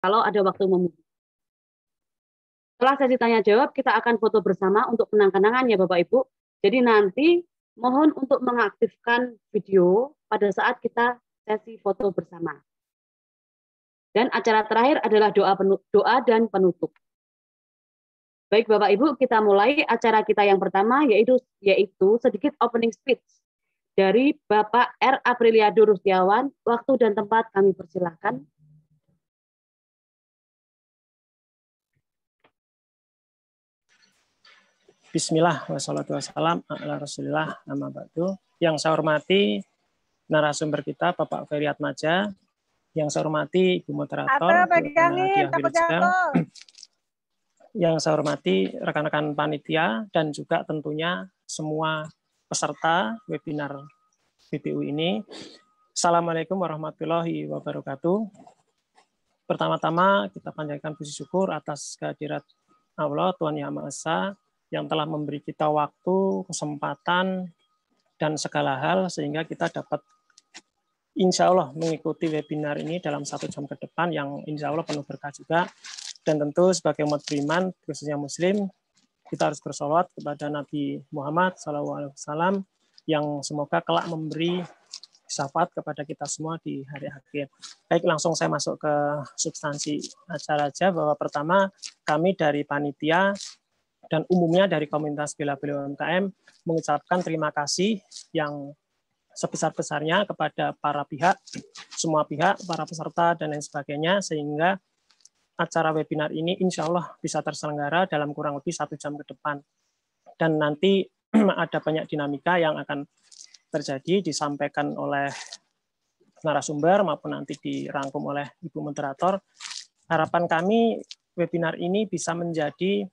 kalau ada waktu memungkinkan. Setelah sesi tanya jawab, kita akan foto bersama untuk kenang-kenangan ya Bapak Ibu. Jadi nanti mohon untuk mengaktifkan video pada saat kita sesi foto bersama. Dan acara terakhir adalah doa dan penutup. Baik Bapak Ibu, kita mulai acara kita yang pertama yaitu sedikit opening speech dari Bapak R. Apriliado Rustiawan. Waktu dan tempat kami persilahkan. Bismillah, wassalatu wassalam ala rasulillah, amma ba'du. Yang saya hormati narasumber kita, Bapak Ferry Atmaja. Yang saya hormati Ibu Moderator, yang saya hormati rekan-rekan panitia, dan juga tentunya semua peserta webinar BPU ini. Assalamualaikum warahmatullahi wabarakatuh. Pertama-tama kita panjatkan puji syukur atas kehadirat Allah, Tuhan Yang Maha Esa, yang telah memberi kita waktu, kesempatan, dan segala hal sehingga kita dapat insya Allah mengikuti webinar ini dalam 1 jam ke depan yang insya Allah penuh berkah juga. Dan tentu sebagai umat beriman, khususnya Muslim, kita harus bersolawat kepada Nabi Muhammad SAW yang semoga kelak memberi syafaat kepada kita semua di hari akhir. Baik, langsung saya masuk ke substansi acara aja, bahwa pertama kami dari panitia dan umumnya dari komunitas bela-bela UMKM mengucapkan terima kasih yang sebesar-besarnya kepada para pihak, semua pihak, para peserta, dan lain sebagainya, sehingga acara webinar ini insya Allah bisa terselenggara dalam kurang lebih 1 jam ke depan. Dan nanti ada banyak dinamika yang akan terjadi, disampaikan oleh narasumber maupun nanti dirangkum oleh Ibu Moderator. Harapan kami webinar ini bisa menjadi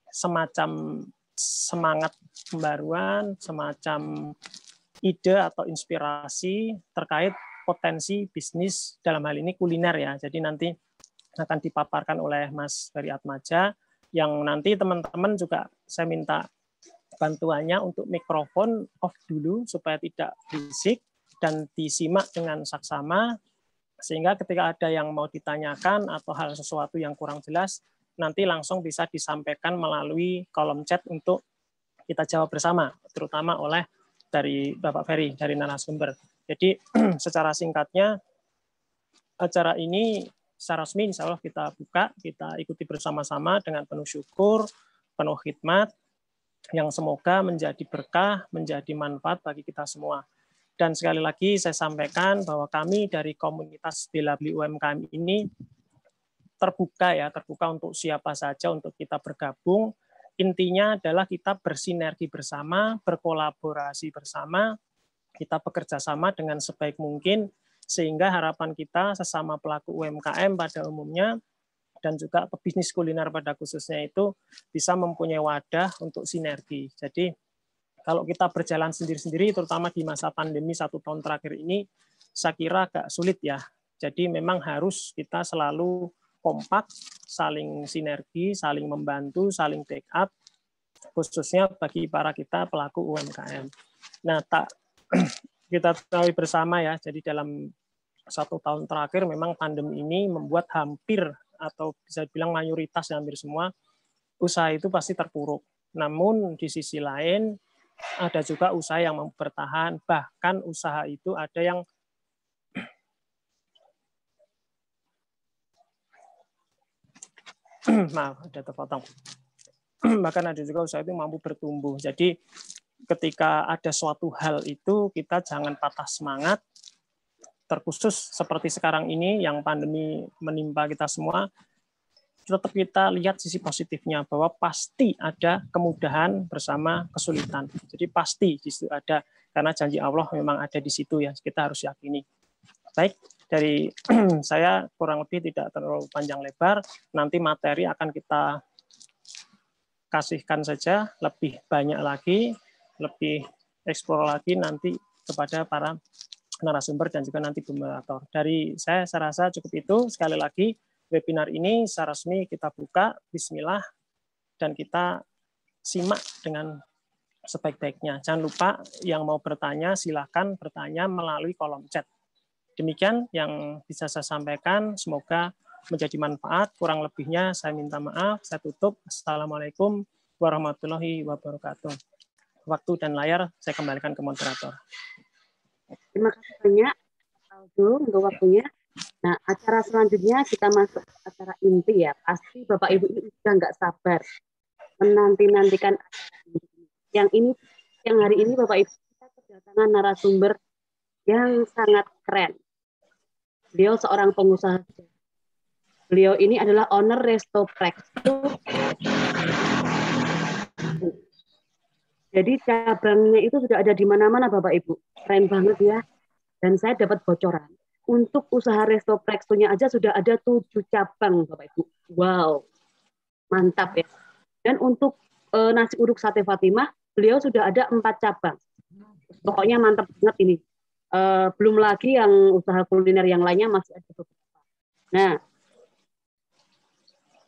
semacam semangat pembaruan, semacam ide atau inspirasi terkait potensi bisnis, dalam hal ini kuliner ya. Jadi nanti akan dipaparkan oleh Mas Ferry Atmaja, yang nanti teman-teman juga saya minta bantuannya untuk mikrofon off dulu supaya tidak berisik dan disimak dengan saksama, sehingga ketika ada yang mau ditanyakan atau hal sesuatu yang kurang jelas, nanti langsung bisa disampaikan melalui kolom chat untuk kita jawab bersama, terutama oleh dari Bapak Ferry, dari narasumber. Jadi secara singkatnya, acara ini secara resmi insya Allah kita buka, kita ikuti bersama-sama dengan penuh syukur, penuh khidmat, yang semoga menjadi berkah, menjadi manfaat bagi kita semua. Dan sekali lagi saya sampaikan bahwa kami dari komunitas bela-beli UMKM ini terbuka ya, terbuka untuk siapa saja untuk kita bergabung. Intinya adalah kita bersinergi bersama, berkolaborasi bersama, kita bekerja sama dengan sebaik mungkin, sehingga harapan kita sesama pelaku UMKM pada umumnya dan juga pebisnis kuliner pada khususnya itu bisa mempunyai wadah untuk sinergi. Jadi kalau kita berjalan sendiri-sendiri, terutama di masa pandemi 1 tahun terakhir ini, saya kira agak sulit ya. Jadi memang harus kita selalu kompak, saling sinergi, saling membantu, saling backup, khususnya bagi para kita pelaku UMKM. Nah, kita tahu bersama ya, jadi dalam 1 tahun terakhir memang pandemi ini membuat hampir atau bisa dibilang mayoritas hampir semua usaha itu pasti terpuruk. Namun di sisi lain ada juga usaha yang mampu bertahan, bahkan usaha itu ada yang maaf, ada terpotong. Bahkan ada juga usaha itu mampu bertumbuh. Jadi ketika ada suatu hal itu kita jangan patah semangat, terkhusus seperti sekarang ini yang pandemi menimpa kita semua, tetap kita lihat sisi positifnya bahwa pasti ada kemudahan bersama kesulitan. Jadi pasti di situ ada, karena janji Allah memang ada di situ ya, kita harus yakini. Baik, dari saya kurang lebih tidak terlalu panjang lebar, nanti materi akan kita kasihkan saja lebih banyak lagi, lebih eksplor lagi nanti kepada para narasumber dan juga nanti moderator. Dari saya rasa cukup itu. Sekali lagi, webinar ini secara resmi kita buka, bismillah, dan kita simak dengan sebaik-baiknya. Jangan lupa yang mau bertanya, silakan bertanya melalui kolom chat. Demikian yang bisa saya sampaikan, semoga menjadi manfaat. Kurang lebihnya saya minta maaf. Saya tutup. Assalamualaikum warahmatullahi wabarakatuh. Waktu dan layar saya kembalikan ke moderator. Terima kasih banyak Aldo untuk waktunya. Nah, acara selanjutnya kita masuk ke acara inti ya. Pasti Bapak Ibu ini sudah nggak sabar menanti-nantikan acara ini. Yang hari ini Bapak Ibu kita kedatangan narasumber yang sangat keren. Beliau seorang pengusaha. Beliau ini adalah owner Restoprex. Jadi cabangnya itu sudah ada di mana-mana Bapak Ibu. Keren banget ya. Dan saya dapat bocoran. Untuk usaha Restoprex-nya aja sudah ada 7 cabang Bapak Ibu. Wow. Mantap ya. Dan untuk nasi uduk sate Fatimah, beliau sudah ada 4 cabang. Pokoknya mantap banget ini. Belum lagi yang usaha kuliner yang lainnya masih ada beberapa. Nah,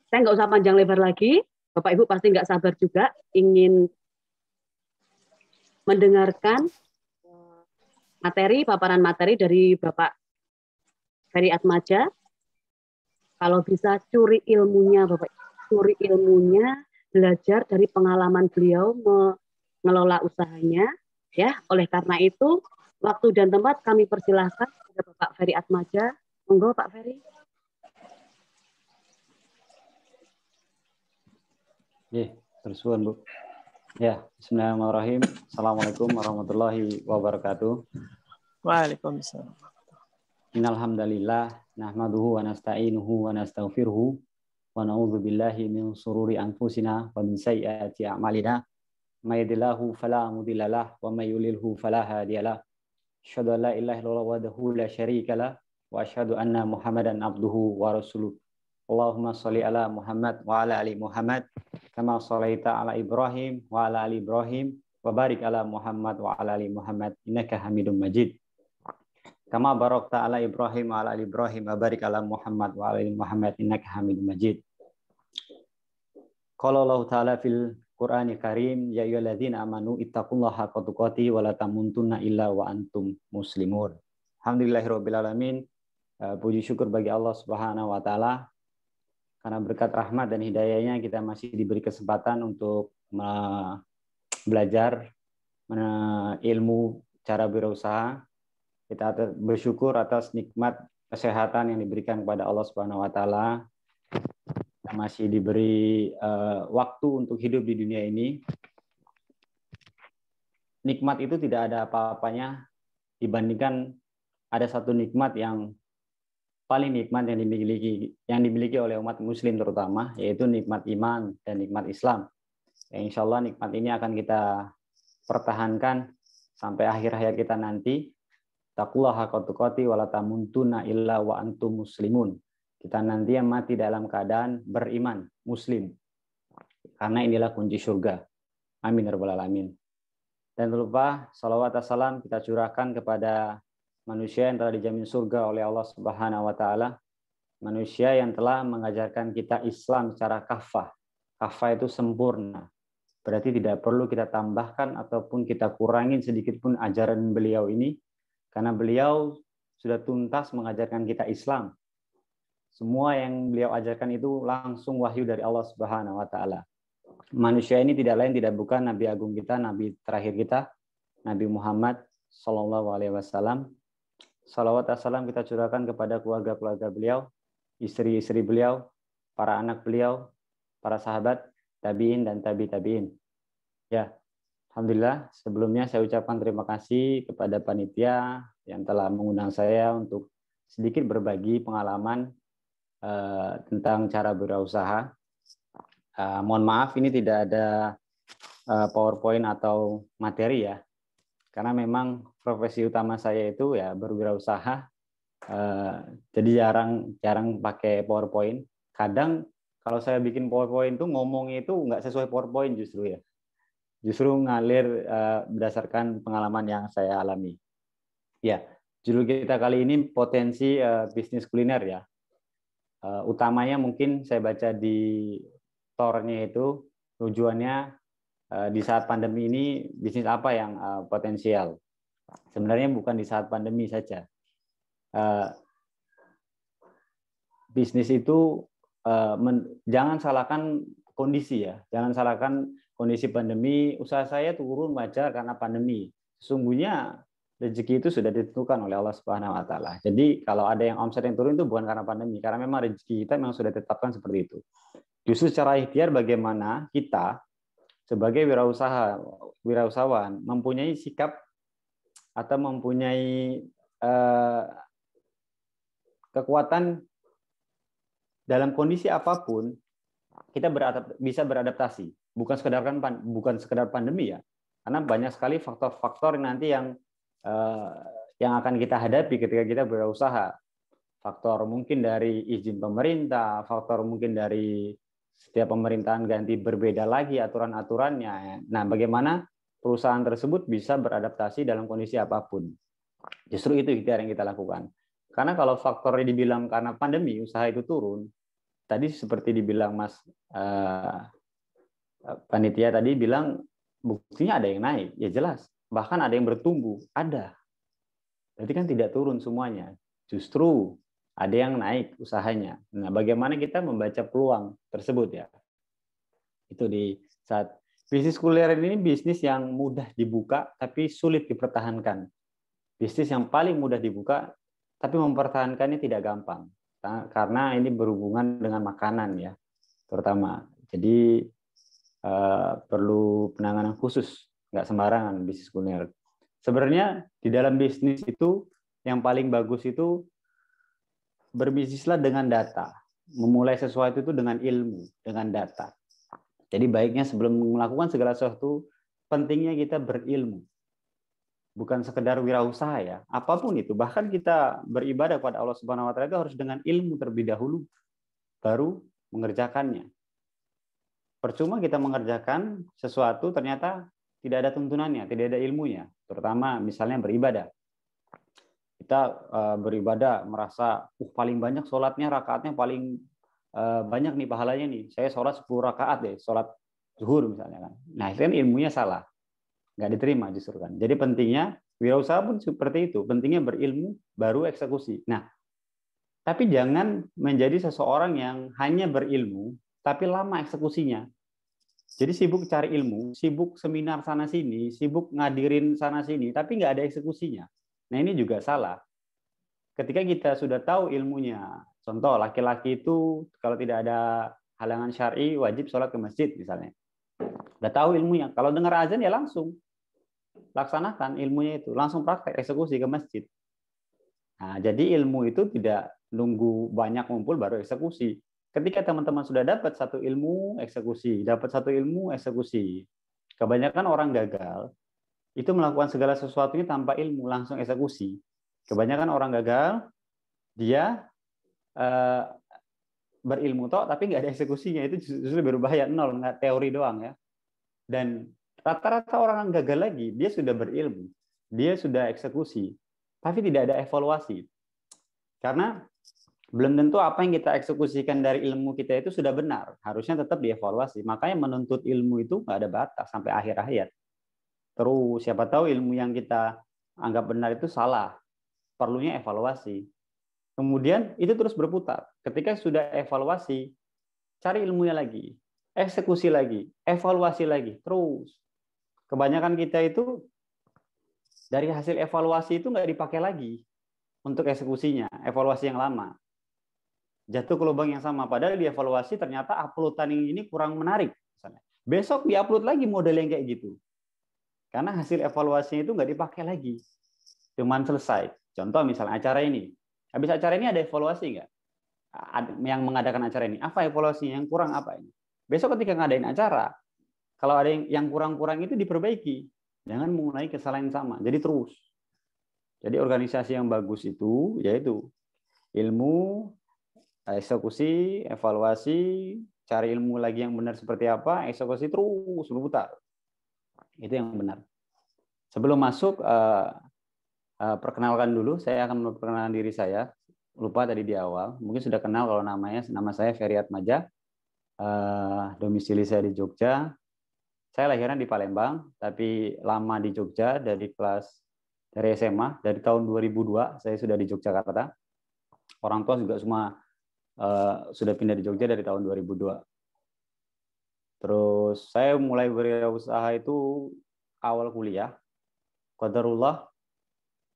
saya nggak usah panjang lebar lagi. Bapak Ibu pasti nggak sabar juga ingin mendengarkan paparan materi dari Bapak Ferry Atmaja. Kalau bisa curi ilmunya, Bapak, curi ilmunya, belajar dari pengalaman beliau mengelola usahanya. Ya, oleh karena itu, waktu dan tempat kami persilahkan kepada Bapak Ferry Atmaja. Monggo, Pak Ferry. Tersuan, Bu. Ya, bismillahirrahmanirrahim. Assalamualaikum warahmatullahi wabarakatuh. Waalaikumsalam. Innal hamdalillah nahmaduhu wa nasta'inuhu wa nastaghfiruhu wa na'udzu billahi min shururi anfusina wa min sayyiati a'malina. May yahdihillahu fala mudhillalah wa may yudlilhu fala hadiyalah. Asyhadu an la ilaha illallah wahdahu la syarikalah wa asyhadu anna Muhammadan abduhu wa rasuluh. Allahumma sholli ala Muhammad wa ala ali Muhammad kama sholaita ala Ibrahim wa ala ali Ibrahim wa barik ala Muhammad wa ala ali Muhammad innaka Hamidum Majid. Kama barakta ala Ibrahim wa ala ali Ibrahim wa barik ala Muhammad wa ala ali Muhammad innaka Hamidum Majid. Qala Allah Ta'ala fil Qur'anil Karim ya ayyuhalladzina amanu ittaqullaha haqqa tuqatih wa la tamutunna illa wa antum muslimun. Alhamdulillahirabbil alamin. Puji syukur bagi Allah Subhanahu wa taala. Karena berkat rahmat dan hidayahnya kita masih diberi kesempatan untuk belajar ilmu cara berusaha. Kita bersyukur atas nikmat kesehatan yang diberikan kepada Allah Subhanahu wa taala. Kita masih diberi waktu untuk hidup di dunia ini. Nikmat itu tidak ada apa-apanya dibandingkan ada satu nikmat yang paling nikmat yang dimiliki oleh umat muslim terutama, yaitu nikmat iman dan nikmat Islam. Ya, insya Allah nikmat ini akan kita pertahankan sampai akhir hayat kita nanti. Taqullaha haqqa tuqatih wa la tamutunna illa wa antum muslimun. Kita nanti yang mati dalam keadaan beriman, muslim. Karena inilah kunci surga. Amin ya rabbal alamin. Dan lupa salawat dan salam kita curahkan kepada manusia yang telah dijamin surga oleh Allah Subhanahu wa taala, manusia yang telah mengajarkan kita Islam secara kafah. Kafah itu sempurna. Berarti tidak perlu kita tambahkan ataupun kita kurangin sedikit pun ajaran beliau ini, karena beliau sudah tuntas mengajarkan kita Islam. Semua yang beliau ajarkan itu langsung wahyu dari Allah Subhanahu wa taala. Manusia ini tidak lain tidak bukan Nabi agung kita, Nabi terakhir kita, Nabi Muhammad sallallahu alaihi wasallam. Salawat dan salam kita curahkan kepada keluarga-keluarga beliau, istri-istri beliau, para anak beliau, para sahabat, tabi'in dan tabi'in. Ya, alhamdulillah sebelumnya saya ucapkan terima kasih kepada panitia yang telah mengundang saya untuk sedikit berbagi pengalaman tentang cara berusaha. Mohon maaf ini tidak ada PowerPoint atau materi ya. Karena memang profesi utama saya itu ya berwirausaha, jadi jarang pakai PowerPoint. Kadang kalau saya bikin PowerPoint itu ngomongnya itu nggak sesuai PowerPoint justru ya, justru ngalir berdasarkan pengalaman yang saya alami. Ya, judul kita kali ini potensi bisnis kuliner ya. Utamanya mungkin saya baca di tornya itu tujuannya di saat pandemi ini bisnis apa yang potensial. Sebenarnya bukan di saat pandemi saja. bisnis itu jangan salahkan kondisi ya, jangan salahkan kondisi pandemi. Usaha saya turun wajar karena pandemi. Sesungguhnya rezeki itu sudah ditentukan oleh Allah Subhanahu Wa Taala. Jadi kalau ada yang omset yang turun itu bukan karena pandemi, karena memang rezeki kita memang sudah ditetapkan seperti itu. Justru secara ikhtiar bagaimana kita sebagai wirausahawan mempunyai sikap atau mempunyai kekuatan dalam kondisi apapun kita bisa beradaptasi. Bukan sekedar pandemi ya, karena banyak sekali faktor-faktor nanti yang akan kita hadapi ketika kita berusaha. Faktor mungkin dari izin pemerintah, faktor mungkin dari setiap pemerintahan ganti berbeda lagi aturan-aturannya. Nah, bagaimana perusahaan tersebut bisa beradaptasi dalam kondisi apapun. Justru itu ikhtiar yang kita lakukan. Karena kalau faktornya dibilang karena pandemi, usaha itu turun, tadi seperti dibilang Mas panitia tadi bilang, buktinya ada yang naik, ya jelas. Bahkan ada yang bertumbuh, ada. Berarti kan tidak turun semuanya. Justru ada yang naik usahanya. Nah, bagaimana kita membaca peluang tersebut ya? Itu di saat bisnis kuliner ini bisnis yang mudah dibuka tapi sulit dipertahankan. Bisnis yang paling mudah dibuka tapi mempertahankannya tidak gampang. Karena ini berhubungan dengan makanan ya, terutama. Jadi perlu penanganan khusus, nggak sembarangan bisnis kuliner. Sebenarnya di dalam bisnis itu yang paling bagus itu berbisnislah dengan data. Memulai sesuatu itu dengan ilmu, dengan data. Jadi baiknya sebelum melakukan segala sesuatu, pentingnya kita berilmu. Bukan sekedar wirausaha ya, apapun itu. Bahkan kita beribadah kepada Allah Subhanahu Wa Taala itu harus dengan ilmu terlebih dahulu, baru mengerjakannya. Percuma kita mengerjakan sesuatu ternyata tidak ada tuntunannya, tidak ada ilmunya. Terutama misalnya beribadah. Kita beribadah merasa paling banyak sholatnya, rakaatnya paling banyak nih pahalanya nih. Saya sholat 10 rakaat deh, sholat zuhur misalnya kan. Nah itu kan ilmunya salah, nggak diterima justru kan. Jadi pentingnya wirausaha pun seperti itu. Pentingnya berilmu baru eksekusi. Nah tapi jangan menjadi seseorang yang hanya berilmu tapi lama eksekusinya. Jadi sibuk cari ilmu, sibuk seminar sana sini, sibuk ngadirin sana sini, tapi nggak ada eksekusinya. Nah ini juga salah. Ketika kita sudah tahu ilmunya, contoh laki-laki itu kalau tidak ada halangan syar'i wajib sholat ke masjid misalnya. Udah tahu ilmunya, kalau dengar azan ya langsung laksanakan ilmunya itu, langsung praktek eksekusi ke masjid. Nah jadi ilmu itu tidak nunggu banyak ngumpul baru eksekusi. Ketika teman-teman sudah dapat satu ilmu, eksekusi. Dapat satu ilmu, eksekusi. Kebanyakan orang gagal itu melakukan segala sesuatunya tanpa ilmu, langsung eksekusi. Kebanyakan orang gagal, dia berilmu toh, tapi nggak ada eksekusinya. Itu justru berbahaya, nol, nggak teori doang ya. Dan rata-rata orang yang gagal lagi, dia sudah berilmu, dia sudah eksekusi, tapi tidak ada evaluasi. Karena belum tentu apa yang kita eksekusikan dari ilmu kita itu sudah benar. Harusnya tetap dievaluasi. Makanya menuntut ilmu itu nggak ada batas sampai akhir hayat. Terus siapa tahu ilmu yang kita anggap benar itu salah. Perlunya evaluasi. Kemudian itu terus berputar. Ketika sudah evaluasi, cari ilmunya lagi. Eksekusi lagi. Evaluasi lagi. Terus. Kebanyakan kita itu dari hasil evaluasi itu nggak dipakai lagi untuk eksekusinya. Evaluasi yang lama. Jatuh ke lubang yang sama. Padahal dievaluasi ternyata uploadan ini kurang menarik. Misalnya. Besok diupload lagi model yang kayak gitu. Karena hasil evaluasinya itu nggak dipakai lagi. Cuman selesai. Contoh misalnya acara ini. Habis acara ini ada evaluasi nggak? Yang mengadakan acara ini. Apa evaluasinya? Yang kurang apa ini? Besok ketika ngadain acara, kalau ada yang kurang-kurang itu diperbaiki. Jangan mengulangi kesalahan yang sama. Jadi terus. Jadi organisasi yang bagus itu yaitu ilmu, eksekusi, evaluasi, cari ilmu lagi yang benar seperti apa, eksekusi terus berputar. Itu yang benar. Sebelum masuk, perkenalkan dulu, saya akan memperkenalkan diri saya. Lupa tadi di awal, mungkin sudah kenal kalau namanya. Nama saya Ferry Atmaja, domisili saya di Jogja. Saya lahiran di Palembang, tapi lama di Jogja dari SMA, dari tahun 2002 saya sudah di Yogyakarta. Orang tua juga semua sudah pindah di Jogja dari tahun 2002. Terus saya mulai berwirausaha itu awal kuliah. Qadarullah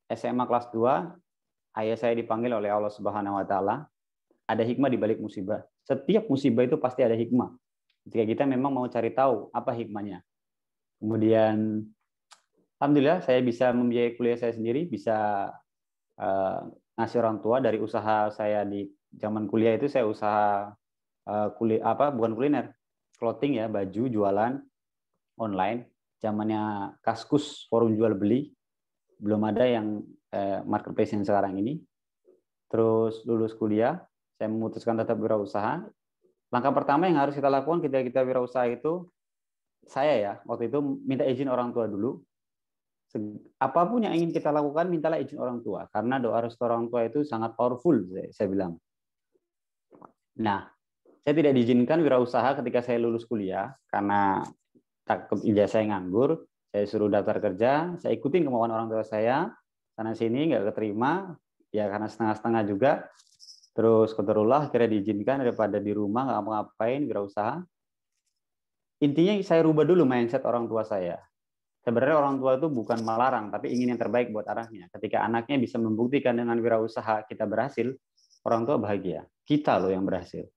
SMA kelas 2, ayah saya dipanggil oleh Allah Subhanahu wa taala. Ada hikmah di balik musibah. Setiap musibah itu pasti ada hikmah. Ketika kita memang mau cari tahu apa hikmahnya. Kemudian alhamdulillah saya bisa membiayai kuliah saya sendiri, bisa ngasih orang tua. Dari usaha saya di zaman kuliah itu saya usaha bukan kuliner, clothing ya, baju jualan online. Zamannya Kaskus, forum jual beli, belum ada yang marketplace yang sekarang ini. Terus lulus kuliah, saya memutuskan tetap wirausaha. Langkah pertama yang harus kita lakukan ketika kita wirausaha itu, saya ya waktu itu minta izin orang tua dulu. Apapun yang ingin kita lakukan, mintalah izin orang tua, karena doa restu orang tua itu sangat powerful, saya bilang. Nah, saya tidak diizinkan wirausaha ketika saya lulus kuliah karena takut ijazah saya nganggur. Saya suruh daftar kerja, saya ikutin kemauan orang tua saya, sana sini nggak keterima, ya karena setengah-setengah juga. Terus qadarullah akhirnya diizinkan daripada di rumah nggak ngapain wirausaha. Intinya saya rubah dulu mindset orang tua saya. Sebenarnya orang tua itu bukan melarang, tapi ingin yang terbaik buat anaknya. Ketika anaknya bisa membuktikan dengan wirausaha kita berhasil, orang tua bahagia. Kita loh yang berhasil.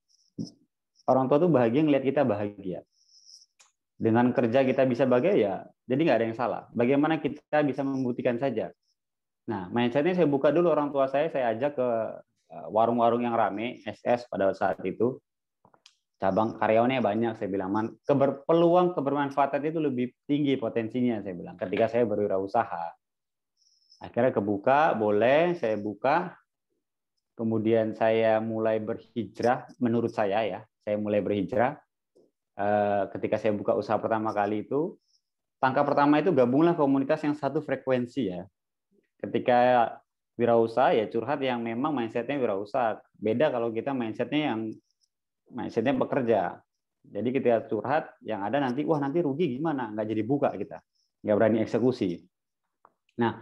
Orang tua tuh bahagia ngelihat kita bahagia. Dengan kerja kita bisa bahagia ya, jadi nggak ada yang salah. Bagaimana kita bisa membuktikan saja. Nah, mindsetnya saya buka dulu orang tua saya ajak ke warung-warung yang rame, SS pada saat itu. Cabang karyawannya banyak, saya bilang. Peluang kebermanfaatan itu lebih tinggi potensinya, saya bilang, ketika saya berwirausaha. Akhirnya kebuka, boleh, saya buka. Kemudian saya mulai berhijrah, menurut saya ya, saya mulai berhijrah. Ketika saya buka usaha pertama kali itu, langkah pertama itu gabunglah komunitas yang satu frekuensi ya. Ketika wirausaha ya curhat yang memang mindsetnya wirausaha. Beda kalau kita mindsetnya bekerja. Jadi ketika curhat yang ada nanti, wah nanti rugi gimana? Nggak jadi buka kita. Nggak berani eksekusi. Nah,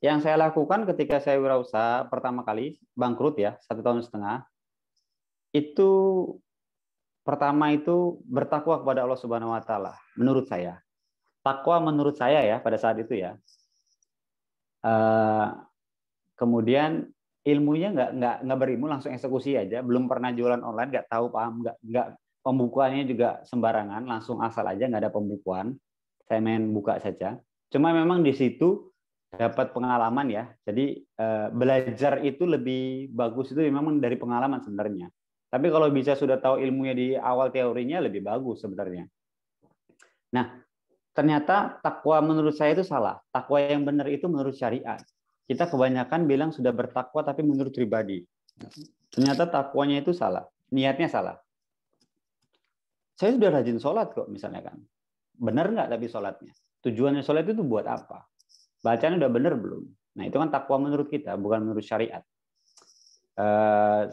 yang saya lakukan ketika saya wirausaha pertama kali, bangkrut ya, 1,5 tahun, itu pertama itu bertakwa kepada Allah Subhanahu wa taala, menurut saya. Takwa menurut saya ya pada saat itu ya. Kemudian ilmunya nggak berilmu, langsung eksekusi aja. Belum pernah jualan online, nggak tahu paham, nggak pembukuannya juga sembarangan, langsung asal aja, nggak ada pembukuan. Saya main buka saja. Cuma memang di situ dapat pengalaman ya. Jadi belajar itu lebih bagus itu memang dari pengalaman sebenarnya. Tapi kalau bisa sudah tahu ilmunya di awal teorinya lebih bagus sebenarnya. Nah, ternyata takwa menurut saya itu salah. Takwa yang benar itu menurut syariat. Kita kebanyakan bilang sudah bertakwa tapi menurut pribadi. Ternyata takwanya itu salah. Niatnya salah. Saya sudah rajin sholat kok misalnya kan. Benar nggak tapi sholatnya? Tujuannya sholat itu buat apa? Bacaan udah benar belum? Nah itu kan takwa menurut kita, bukan menurut syariat.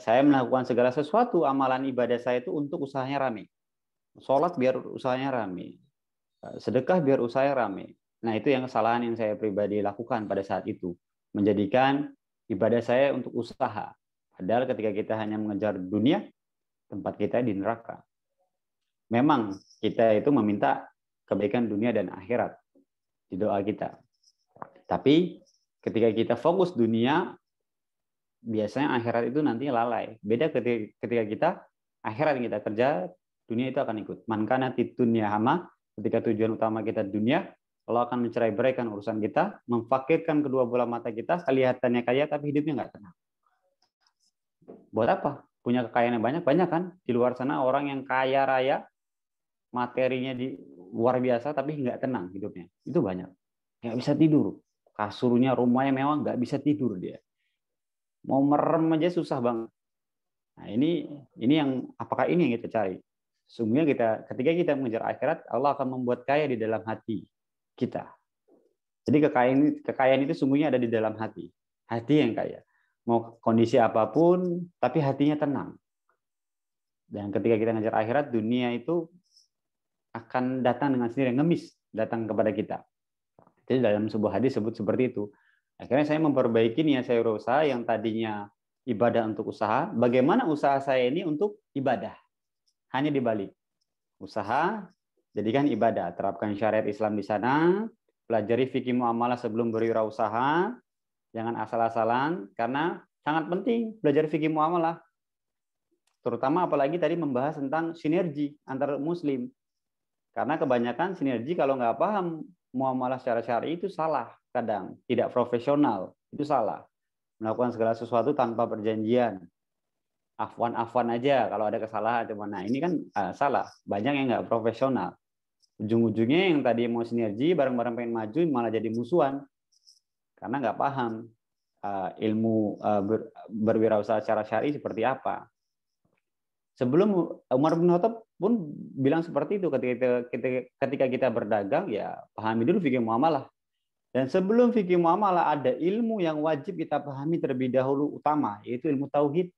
Saya melakukan segala sesuatu amalan ibadah saya itu untuk usahanya rame. Sholat biar usahanya rame. Sedekah biar usahanya rame. Nah itu yang kesalahan yang saya pribadi lakukan pada saat itu. Menjadikan ibadah saya untuk usaha. Padahal ketika kita hanya mengejar dunia, tempat kita di neraka. Memang kita itu meminta kebaikan dunia dan akhirat di doa kita. Tapi ketika kita fokus dunia, biasanya akhirat itu nanti lalai. Beda ketika kita akhirat yang kita kerja, dunia itu akan ikut. Man kana fid dunya hama, ketika tujuan utama kita dunia, Allah akan mencerai-beraikan urusan kita, memfakirkan kedua bola mata kita, kelihatannya kaya tapi hidupnya nggak tenang. Buat apa? Punya kekayaan yang banyak kan? Di luar sana orang yang kaya raya, materinya luar biasa tapi nggak tenang hidupnya. Itu banyak. Nggak bisa tidur. Kasurnya, rumahnya mewah, nggak bisa tidur dia. Mau merem aja susah banget. Nah, ini yang apakah ini yang kita cari? Sungguhnya ketika kita mengejar akhirat, Allah akan membuat kaya di dalam hati kita. Jadi kekayaan itu sungguhnya ada di dalam hati. Hati yang kaya. Mau kondisi apapun, tapi hatinya tenang. Dan ketika kita mengejar akhirat, dunia itu akan datang dengan sendiri, ngemis datang kepada kita. Jadi dalam sebuah hadis sebut seperti itu. Akhirnya saya memperbaiki niat saya berusaha yang tadinya ibadah untuk usaha, bagaimana usaha saya ini untuk ibadah. Hanya dibalik. Usaha, jadikan ibadah. Terapkan syariat Islam di sana, pelajari fikih muamalah sebelum berwirausaha, jangan asal-asalan, karena sangat penting belajar fikih muamalah. Terutama apalagi tadi membahas tentang sinergi antar muslim. Karena kebanyakan sinergi kalau nggak paham muamalah secara syar'i itu salah kadang. Tidak profesional, itu salah. Melakukan segala sesuatu tanpa perjanjian. Afwan-afwan aja kalau ada kesalahan. Nah ini kan salah. Banyak yang nggak profesional. Ujung-ujungnya yang tadi mau sinergi, bareng-bareng pengen maju, malah jadi musuhan. Karena nggak paham ilmu berwirausaha secara syar'i seperti apa. Sebelum Umar bin Khattab pun bilang seperti itu ketika kita berdagang, ya pahami dulu fikih muamalah. Dan sebelum fikih muamalah ada ilmu yang wajib kita pahami terlebih dahulu utama, yaitu ilmu tauhid.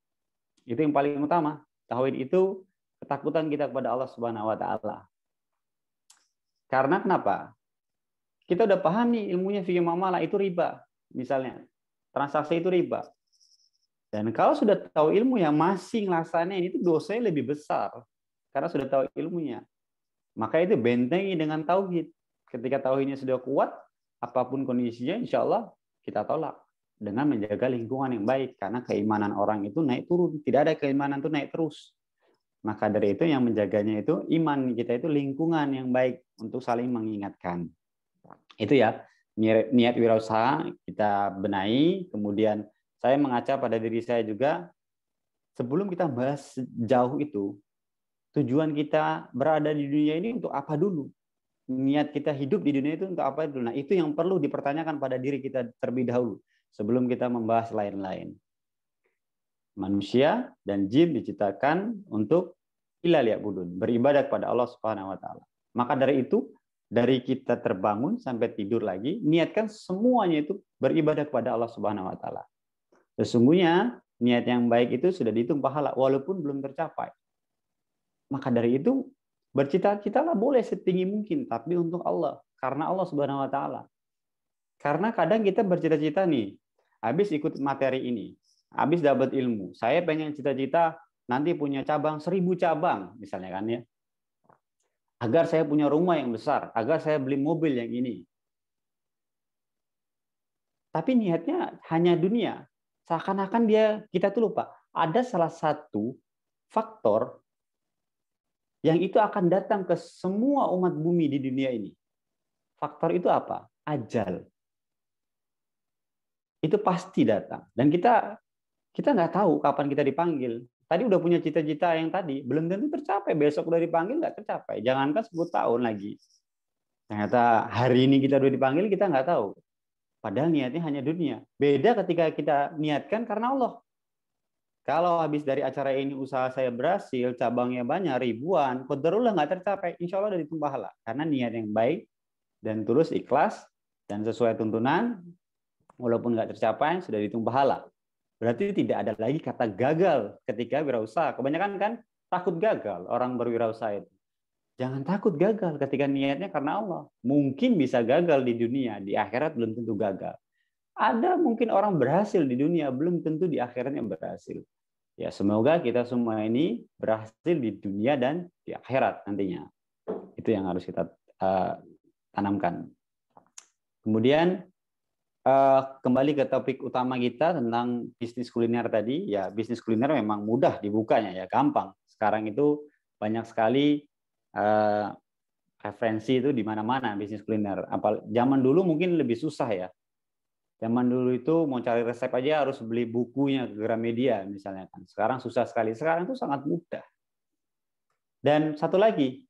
Itu yang paling utama. Tauhid itu ketakutan kita kepada Allah Subhanahu wa taala. Karena kenapa? Kita udah pahami ilmunya fikih muamalah itu riba, misalnya. Transaksi itu riba. Dan kalau sudah tahu ilmu yang masih ngelaksanain itu dosanya lebih besar karena sudah tahu ilmunya. Maka itu bentengi dengan tauhid. Ketika tauhidnya sudah kuat, apapun kondisinya insya Allah kita tolak dengan menjaga lingkungan yang baik karena keimanan orang itu naik turun. Tidak ada keimanan itu naik terus. Maka dari itu yang menjaganya itu iman kita itu lingkungan yang baik untuk saling mengingatkan. Itu ya niat wirausaha kita benahi, kemudian saya mengaca pada diri saya juga, sebelum kita bahas jauh itu, tujuan kita berada di dunia ini untuk apa dulu? Niat kita hidup di dunia itu untuk apa dulu? Nah, itu yang perlu dipertanyakan pada diri kita terlebih dahulu, sebelum kita membahas lain-lain. Manusia dan jin diciptakan untuk illa liya'budun, beribadah kepada Allah Subhanahu wa taala. Maka dari itu, dari kita terbangun sampai tidur lagi, niatkan semuanya itu beribadah kepada Allah Subhanahu wa taala. Sesungguhnya niat yang baik itu sudah dihitung pahala walaupun belum tercapai. Maka dari itu bercita-citalah boleh setinggi mungkin tapi untuk Allah, karena Allah Subhanahu wa taala. Karena kadang kita bercita-cita nih, habis ikut materi ini, habis dapat ilmu, saya pengen cita-cita nanti punya cabang 1000 cabang misalnya kan ya. Agar saya punya rumah yang besar, agar saya beli mobil yang ini. Tapi niatnya hanya dunia. Seakan-akan kita tuh lupa. Ada salah satu faktor yang itu akan datang ke semua umat bumi di dunia ini. Faktor itu apa? Ajal. Itu pasti datang. Dan kita nggak tahu kapan kita dipanggil. Tadi udah punya cita-cita yang tadi, belum tentu tercapai. Besok udah dipanggil nggak tercapai. Jangankan 10 tahun lagi. Ternyata hari ini kita udah dipanggil, kita nggak tahu. Padahal niatnya hanya dunia. Beda ketika kita niatkan karena Allah. Kalau habis dari acara ini usaha saya berhasil, cabangnya banyak, ribuan, qadarullah nggak tercapai, insya Allah dari pahala. Karena niat yang baik dan tulus ikhlas dan sesuai tuntunan, walaupun nggak tercapai, sudah dihitung pahala. Berarti tidak ada lagi kata gagal ketika wirausaha. Kebanyakan kan takut gagal orang berwirausaha itu. Jangan takut gagal ketika niatnya karena Allah. Mungkin bisa gagal di dunia, di akhirat belum tentu gagal. Ada mungkin orang berhasil di dunia, belum tentu di akhiratnya berhasil. Ya, semoga kita semua ini berhasil di dunia dan di akhirat nantinya. Itu yang harus kita tanamkan. Kemudian kembali ke topik utama kita tentang bisnis kuliner tadi. Ya, bisnis kuliner memang mudah dibukanya, ya gampang. Sekarang itu banyak sekali referensi itu di mana-mana bisnis kuliner. Zaman dulu mungkin lebih susah ya. Zaman dulu itu mau cari resep aja harus beli bukunya ke Gramedia misalnya kan. Sekarang susah sekali. Sekarang itu sangat mudah. Dan satu lagi,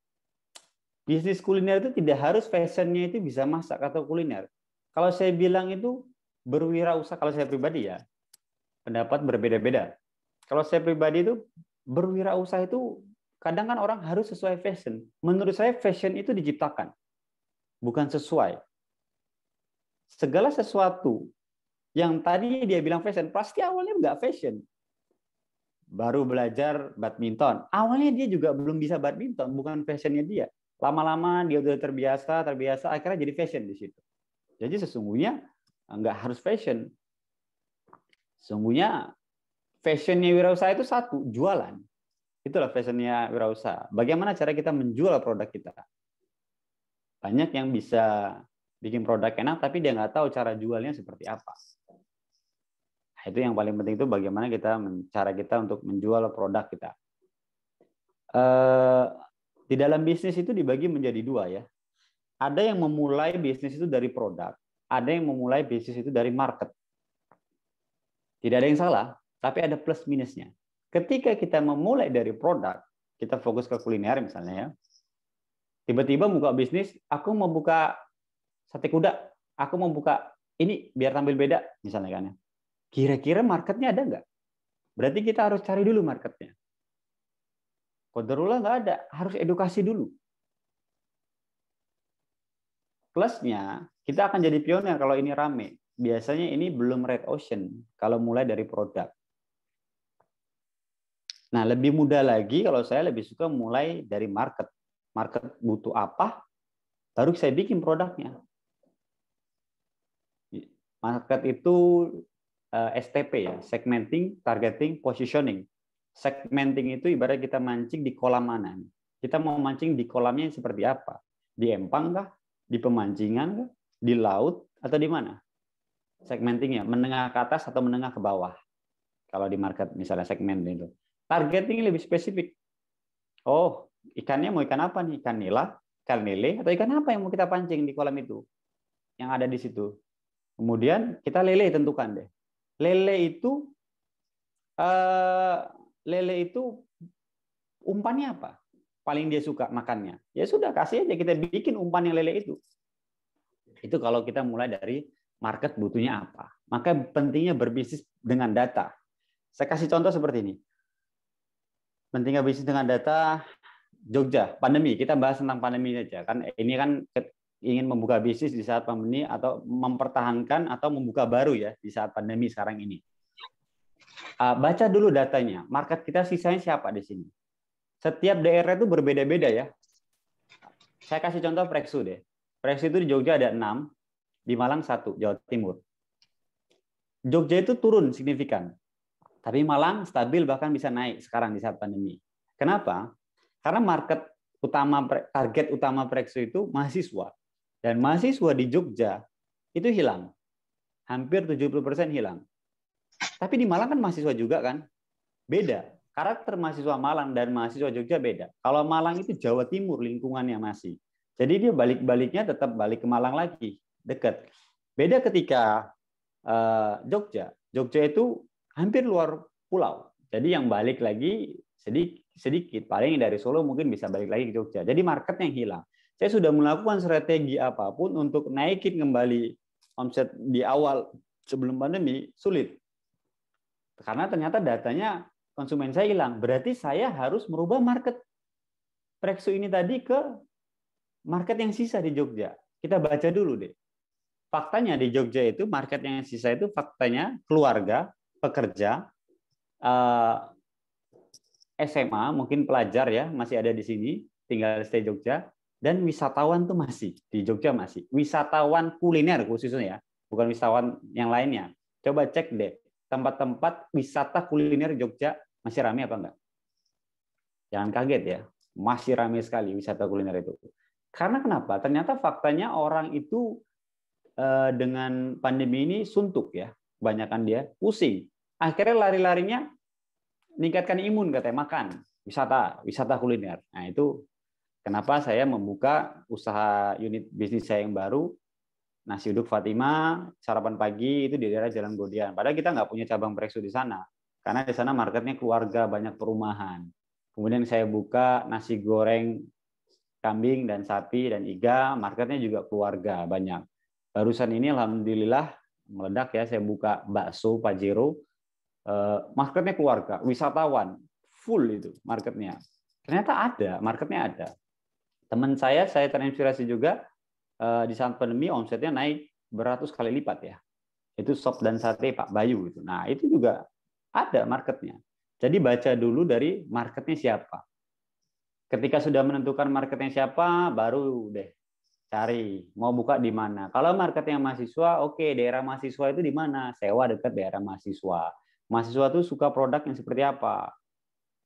bisnis kuliner itu tidak harus fashionnya itu bisa masak atau kuliner. Kalau saya bilang itu berwirausaha, kalau saya pribadi ya, pendapat berbeda-beda. Kalau saya pribadi itu berwirausaha itu kadang kan orang harus sesuai fashion. Menurut saya fashion itu diciptakan, bukan sesuai. Segala sesuatu yang tadi dia bilang fashion, pasti awalnya nggak fashion. Baru belajar badminton, awalnya dia juga belum bisa badminton, bukan fashionnya dia. Lama-lama dia udah terbiasa, akhirnya jadi fashion di situ. Jadi sesungguhnya nggak harus fashion. Sesungguhnya Fashionnya wirausaha itu satu, jualan. Itulah fashionnya wirausaha. Bagaimana cara kita menjual produk kita? Banyak yang bisa bikin produk enak, tapi dia nggak tahu cara jualnya seperti apa. Nah, itu yang paling penting, itu bagaimana cara kita untuk menjual produk kita. Di dalam bisnis itu dibagi menjadi dua ya. Ada yang memulai bisnis itu dari produk, ada yang memulai bisnis itu dari market. Tidak ada yang salah, tapi ada plus minusnya. Ketika kita memulai dari produk, kita fokus ke kuliner misalnya ya. Tiba-tiba buka bisnis, aku mau buka sate kuda, aku mau buka ini biar tampil beda misalnya kan ya. Kira-kira marketnya ada nggak? Berarti kita harus cari dulu marketnya. Qadarullah nggak ada, harus edukasi dulu. Plusnya, kita akan jadi pionir kalau ini rame. Biasanya ini belum red ocean kalau mulai dari produk. Nah, lebih mudah lagi kalau saya lebih suka mulai dari market. Market butuh apa, baru saya bikin produknya. Market itu STP ya, segmenting, targeting, positioning. Segmenting itu ibarat kita mancing di kolam mana. Kita mau mancing di kolamnya seperti apa? Di empang kah? Di pemancingan kah? Di laut? Atau di mana? Segmentingnya, menengah ke atas atau menengah ke bawah. Kalau di market misalnya segmen itu. Targeting lebih spesifik. Oh, ikannya mau ikan apa nih? Ikan nila, ikan lele, atau ikan apa yang mau kita pancing di kolam itu? Yang ada di situ. Kemudian kita lele tentukan deh. Lele itu umpannya apa? Paling dia suka makannya. Ya sudah, kasih aja kita bikin umpan yang lele itu. Itu kalau kita mulai dari market butuhnya apa. Maka pentingnya berbisnis dengan data. Saya kasih contoh seperti ini. Pentingnya bisnis dengan data. Jogja, pandemi. Kita bahas tentang pandemi saja. Kan ini kan ingin membuka bisnis di saat pandemi atau mempertahankan atau membuka baru ya di saat pandemi sekarang ini. Baca dulu datanya. Market kita sisanya siapa di sini? Setiap daerah itu berbeda-beda ya. Saya kasih contoh Preksu deh. Preksu itu di Jogja ada 6, di Malang 1, Jawa Timur. Jogja itu turun signifikan. Tapi Malang stabil bahkan bisa naik sekarang di saat pandemi. Kenapa? Karena target utama Preksu itu mahasiswa. Dan mahasiswa di Jogja itu hilang. Hampir 70% hilang. Tapi di Malang kan mahasiswa juga kan? Beda. Karakter mahasiswa Malang dan mahasiswa Jogja beda. Kalau Malang itu Jawa Timur lingkungannya masih. Jadi dia balik-baliknya tetap balik ke Malang lagi. Dekat. Beda ketika Jogja. Jogja itu hampir luar pulau. Jadi yang balik lagi sedikit. Paling dari Solo mungkin bisa balik lagi ke Jogja. Jadi marketnya yang hilang. Saya sudah melakukan strategi apapun untuk naikin kembali omset di awal sebelum pandemi, sulit. Karena ternyata datanya konsumen saya hilang. Berarti saya harus merubah market Preksu ini tadi ke market yang sisa di Jogja. Kita baca dulu deh. Faktanya di Jogja itu market yang sisa itu faktanya keluarga, pekerja, SMA, mungkin pelajar ya, masih ada di sini, tinggal stay Jogja, dan wisatawan tuh masih, di Jogja masih. Wisatawan kuliner khususnya ya, bukan wisatawan yang lainnya. Coba cek deh, tempat-tempat wisata kuliner Jogja masih ramai apa enggak? Jangan kaget ya, masih ramai sekali wisata kuliner itu. Karena kenapa? Ternyata faktanya orang itu dengan pandemi ini suntuk ya, kebanyakan dia pusing. Akhirnya lari-larinya meningkatkan imun katanya, makan, wisata kuliner. Nah itu kenapa saya membuka usaha unit bisnis saya yang baru, Nasi Uduk Fatima, sarapan pagi itu di daerah Jalan Godian. Padahal kita nggak punya cabang Preksu di sana, karena di sana marketnya keluarga, banyak perumahan. Kemudian saya buka nasi goreng kambing dan sapi dan iga, marketnya juga keluarga, banyak. Barusan ini alhamdulillah meledak ya, saya buka bakso Pajero, marketnya keluarga, wisatawan, full itu marketnya. Ternyata ada, marketnya ada. Teman saya terinspirasi juga di saat pandemi omsetnya naik beratus kali lipat ya. Itu sop dan sate Pak Bayu itu. Nah itu juga ada marketnya. Jadi baca dulu dari marketnya siapa. Ketika sudah menentukan marketnya siapa, baru deh cari mau buka di mana. Kalau marketnya mahasiswa, oke, daerah mahasiswa itu di mana? Sewa dekat daerah mahasiswa. mahasiswa tuh suka produk yang seperti apa.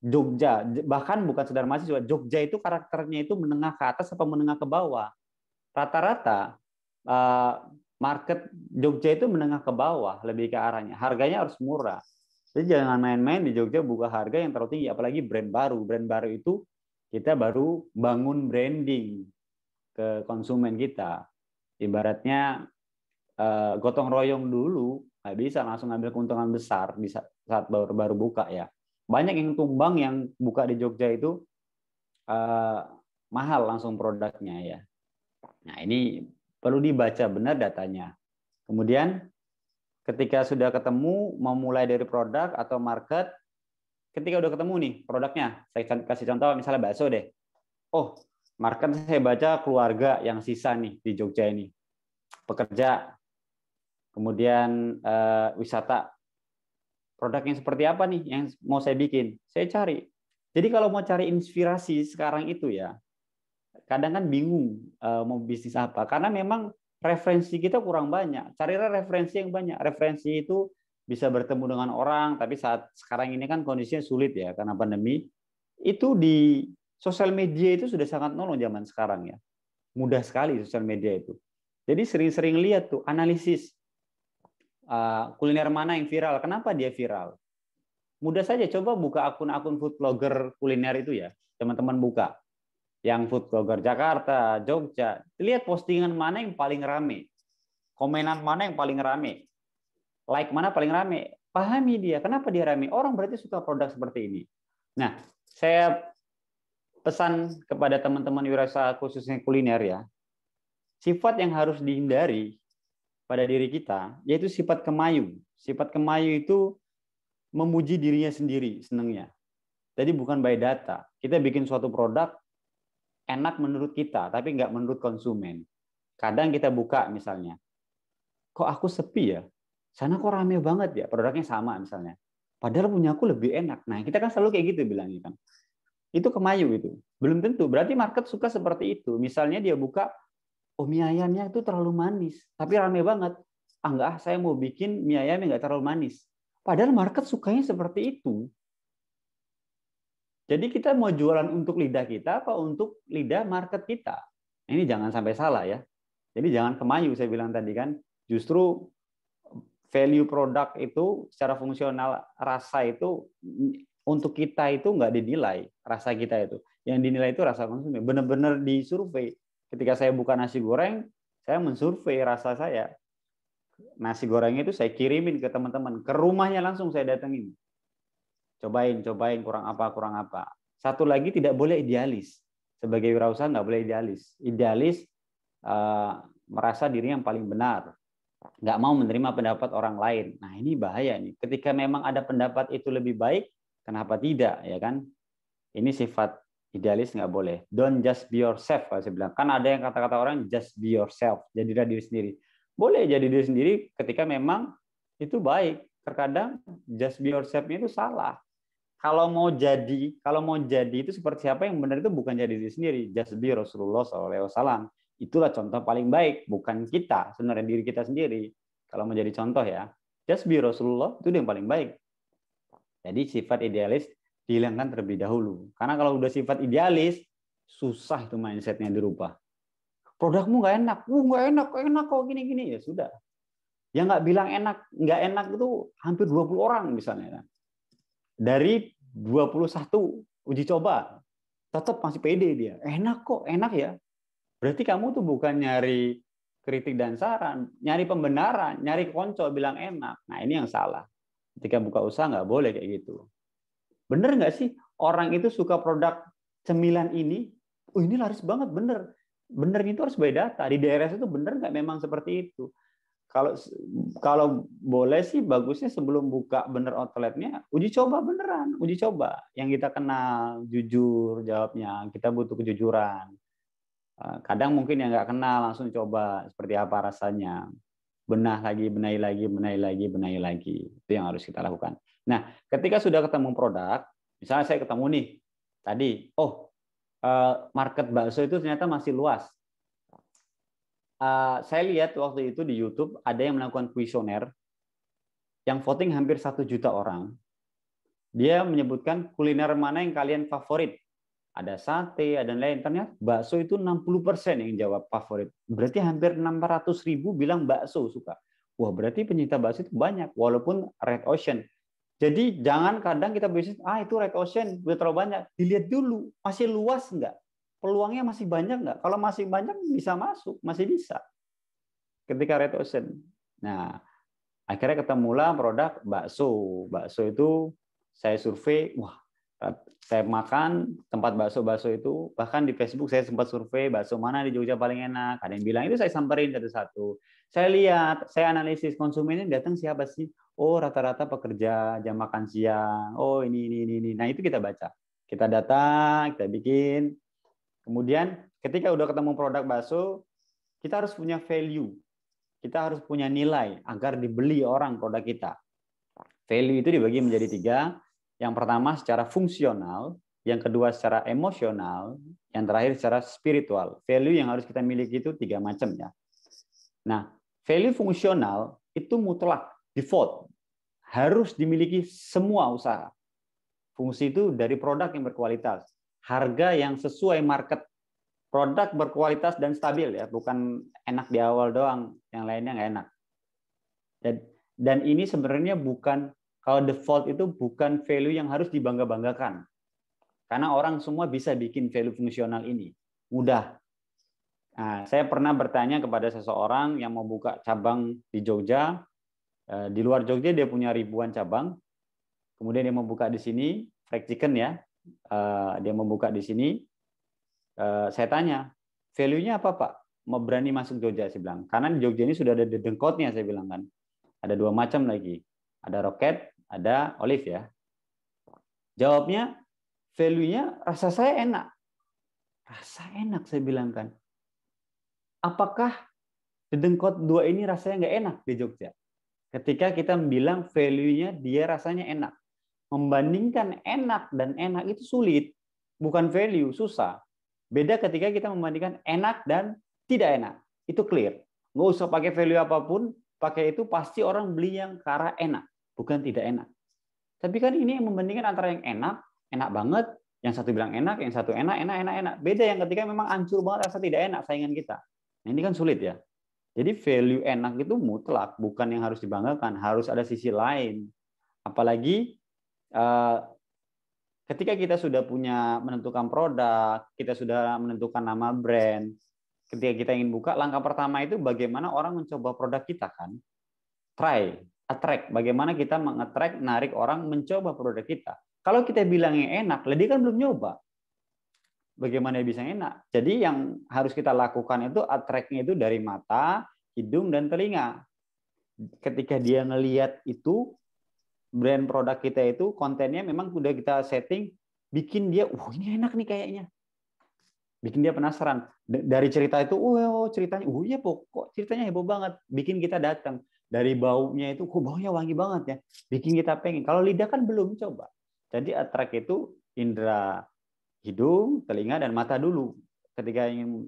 Jogja, bahkan bukan sekedar mahasiswa, Jogja itu karakternya itu menengah ke atas apa menengah ke bawah. Rata-rata market Jogja itu menengah ke bawah, lebih ke arahnya. Harganya harus murah. Jadi jangan main-main di Jogja buka harga yang terlalu tinggi, apalagi brand baru. Brand baru itu kita baru bangun branding ke konsumen kita. Ibaratnya gotong royong dulu, nggak bisa langsung ambil keuntungan besar di saat baru buka ya. Banyak yang tumbang yang buka di Jogja itu mahal langsung produknya ya. Nah ini perlu dibaca benar datanya. Kemudian ketika sudah ketemu, mau mulai dari produk atau market, ketika udah ketemu nih produknya, saya kasih contoh misalnya bakso deh. Oh, market saya baca keluarga yang sisa nih di Jogja ini. Pekerja, kemudian wisata. Produk yang seperti apa nih yang mau saya bikin? Saya cari. Jadi kalau mau cari inspirasi sekarang itu ya, kadang kan bingung mau bisnis apa. Karena memang referensi kita kurang banyak. Carilah referensi yang banyak. Referensi itu bisa bertemu dengan orang, tapi saat sekarang ini kan kondisinya sulit ya karena pandemi. Itu di sosial media itu sudah sangat nolong zaman sekarang ya. Mudah sekali sosial media itu. Jadi sering-sering lihat tuh analisis kuliner mana yang viral. Kenapa dia viral? Mudah saja, coba buka akun-akun food blogger kuliner itu ya. Teman-teman buka. Yang food blogger Jakarta, Jogja. Lihat postingan mana yang paling rame. Komenan mana yang paling rame. Like mana paling rame. Pahami dia. Kenapa dia rame? Orang berarti suka produk seperti ini. Nah, saya pesan kepada teman-teman wirausaha khususnya kuliner ya. Sifat yang harus dihindari pada diri kita, yaitu sifat kemayu. Sifat kemayu itu memuji dirinya sendiri, senangnya. Jadi bukan by data. Kita bikin suatu produk, enak menurut kita, tapi nggak menurut konsumen. Kadang kita buka misalnya, kok aku sepi ya? Sana kok rame banget ya, produknya sama misalnya. Padahal punya aku lebih enak. Nah, kita kan selalu kayak gitu bilangnya kan. Itu kemayu itu. Belum tentu. Berarti market suka seperti itu. Misalnya dia buka, oh mie ayamnya itu terlalu manis, tapi rame banget. Ah enggak, saya mau bikin mie ayam yang nggak terlalu manis. Padahal market sukanya seperti itu. Jadi kita mau jualan untuk lidah kita apa untuk lidah market kita? Ini jangan sampai salah ya. Jadi jangan kemayu saya bilang tadi kan. Justru value produk itu secara fungsional rasa itu untuk kita itu nggak dinilai rasa kita itu. Yang dinilai itu rasa konsumen. Benar-benar disurvei. Ketika saya buka nasi goreng, saya mensurvei rasa saya. Nasi goreng itu saya kirimin ke teman-teman. Ke rumahnya langsung saya datengin. Cobain kurang apa. Satu lagi tidak boleh idealis. Sebagai wirausaha nggak boleh idealis. Idealis merasa dirinya yang paling benar. Nggak mau menerima pendapat orang lain. Nah ini bahaya nih. Ketika memang ada pendapat itu lebih baik, kenapa tidak ya kan? Ini sifat idealis nggak boleh. Don't just be yourself kalau saya bilang. Kan ada yang kata-kata orang just be yourself. Jadilah diri sendiri. Boleh jadi diri sendiri ketika memang itu baik. Terkadang just be yourself-nya itu salah. Kalau mau jadi itu seperti siapa yang benar itu bukan jadi diri sendiri. Just be Rasulullah SAW. Itulah contoh paling baik. Bukan kita, sebenarnya diri kita sendiri. Kalau mau jadi contoh ya. Just be Rasulullah itu yang paling baik. Jadi sifat idealis dihilangkan terlebih dahulu. Karena kalau udah sifat idealis, susah itu mindsetnya dirubah. Produkmu nggak enak. Nggak enak kok gini-gini. Ya sudah. Yang nggak bilang nggak enak itu hampir 20 orang misalnya. Dari 21 uji coba, tetap masih pede dia. Enak kok, enak ya. Berarti kamu tuh bukan nyari kritik dan saran, nyari pembenaran, nyari konco bilang enak. Nah ini yang salah. Ketika buka usaha nggak boleh kayak gitu. Bener nggak sih orang itu suka produk cemilan ini? Oh ini laris banget, bener. Bener itu harus by data. Di daerah itu bener nggak memang seperti itu. Kalau boleh sih bagusnya sebelum buka bener outletnya uji coba beneran, uji coba yang kita kenal, jujur jawabnya, kita butuh kejujuran. Kadang mungkin yang nggak kenal langsung coba seperti apa rasanya, benahi lagi, itu yang harus kita lakukan. Nah ketika sudah ketemu produk, misalnya saya ketemu nih tadi, market bakso itu ternyata masih luas. Saya lihat waktu itu di YouTube ada yang melakukan kuesioner. yang voting hampir 1 juta orang. Dia menyebutkan kuliner mana yang kalian favorit. Ada sate, ada lain. Ternyata bakso itu 60% yang jawab favorit. Berarti hampir 600.000 bilang bakso suka. Wah, berarti pencinta bakso itu banyak, walaupun red ocean. Jadi jangan kadang kita bisnis, itu red ocean, udah terlalu banyak. Dilihat dulu, masih luas nggak? Peluangnya masih banyak nggak? Kalau masih banyak, bisa masuk, masih bisa. Ketika red ocean. Nah, akhirnya ketemulah produk bakso. Bakso itu saya survei, wah, saya makan tempat bakso-bakso itu, bahkan di Facebook saya sempat survei bakso mana di Jogja paling enak. Ada yang bilang itu, saya samperin satu-satu. Saya lihat, saya analisis konsumennya datang siapa sih? Oh, rata-rata pekerja jam makan siang. Oh, ini. Nah, itu kita baca. Kita data, kita bikin. Kemudian ketika udah ketemu produk bakso, kita harus punya value. Kita harus punya nilai agar dibeli orang produk kita. Value itu dibagi menjadi 3. Yang pertama secara fungsional, yang kedua secara emosional, yang terakhir secara spiritual. Value yang harus kita miliki itu 3 macam ya. Nah, value fungsional itu mutlak, default, harus dimiliki semua usaha. Fungsi itu dari produk yang berkualitas, harga yang sesuai market, produk berkualitas dan stabil ya, bukan enak di awal doang, yang lainnya nggak enak. Dan ini sebenarnya bukan, kalau default itu bukan value yang harus dibangga-banggakan. Karena orang semua bisa bikin value fungsional ini. Mudah. Nah, saya pernah bertanya kepada seseorang yang mau buka cabang di Jogja. Di luar Jogja dia punya ribuan cabang. Kemudian dia mau buka di sini, fried chicken ya. Dia mau buka di sini. Saya tanya, value-nya apa Pak? Mau berani masuk Jogja, saya bilang. Karena di Jogja ini sudah ada dedengkotnya, saya bilang kan. Ada 2 macam lagi. Ada roket, ada olive ya. Jawabnya, value-nya rasa saya enak. Rasa enak, saya bilang kan. Apakah dedengkot 2 ini rasanya nggak enak di Jogja? Ketika kita bilang value-nya dia rasanya enak. Membandingkan enak dan enak itu sulit. Bukan value, susah. Beda ketika kita membandingkan enak dan tidak enak. Itu clear. Nggak usah pakai value apapun, pakai itu pasti orang beli yang ke arah enak, bukan tidak enak. Tapi kan ini yang membandingkan antara yang enak, enak banget, yang satu bilang enak, yang satu enak. Beda yang ketika memang hancur banget rasa tidak enak saingan kita. Nah, ini kan sulit ya. Jadi value enak itu mutlak, bukan yang harus dibanggakan, harus ada sisi lain. Apalagi ketika kita sudah punya menentukan produk, kita sudah menentukan nama brand, ketika kita ingin buka, langkah pertama itu bagaimana orang mencoba produk kita kan. Try, attract. Bagaimana kita mengattract, narik orang mencoba produk kita. Kalau kita bilang yang enak, dia kan belum nyoba. Bagaimana dia bisa enak? Jadi yang harus kita lakukan itu attract-nya itu dari mata, hidung, dan telinga. Ketika dia ngelihat itu, brand produk kita itu, kontennya memang sudah kita setting, bikin dia, ini enak nih kayaknya. Bikin dia penasaran. Dari cerita itu, ceritanya, iya kok ceritanya heboh banget. Bikin kita datang. Dari baunya itu, kok baunya wangi banget ya. Bikin kita pengen. Kalau lidah kan belum coba. Jadi attract itu indera hidung, telinga, dan mata dulu. Ketika ingin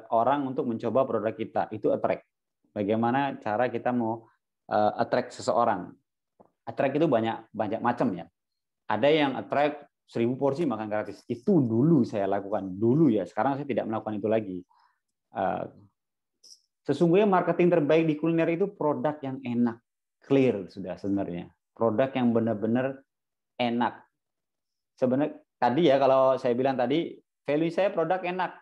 orang untuk mencoba produk kita, itu attract. Bagaimana cara kita mau attract seseorang. Attract itu banyak macam ya. Ada yang attract 1000 porsi makan gratis. Itu dulu saya lakukan. Dulu ya. Sekarang saya tidak melakukan itu lagi. Sesungguhnya marketing terbaik di kuliner itu produk yang enak. Clear sudah sebenarnya. Produk yang benar-benar enak. Sebenarnya tadi ya, kalau saya bilang tadi, value saya produk enak.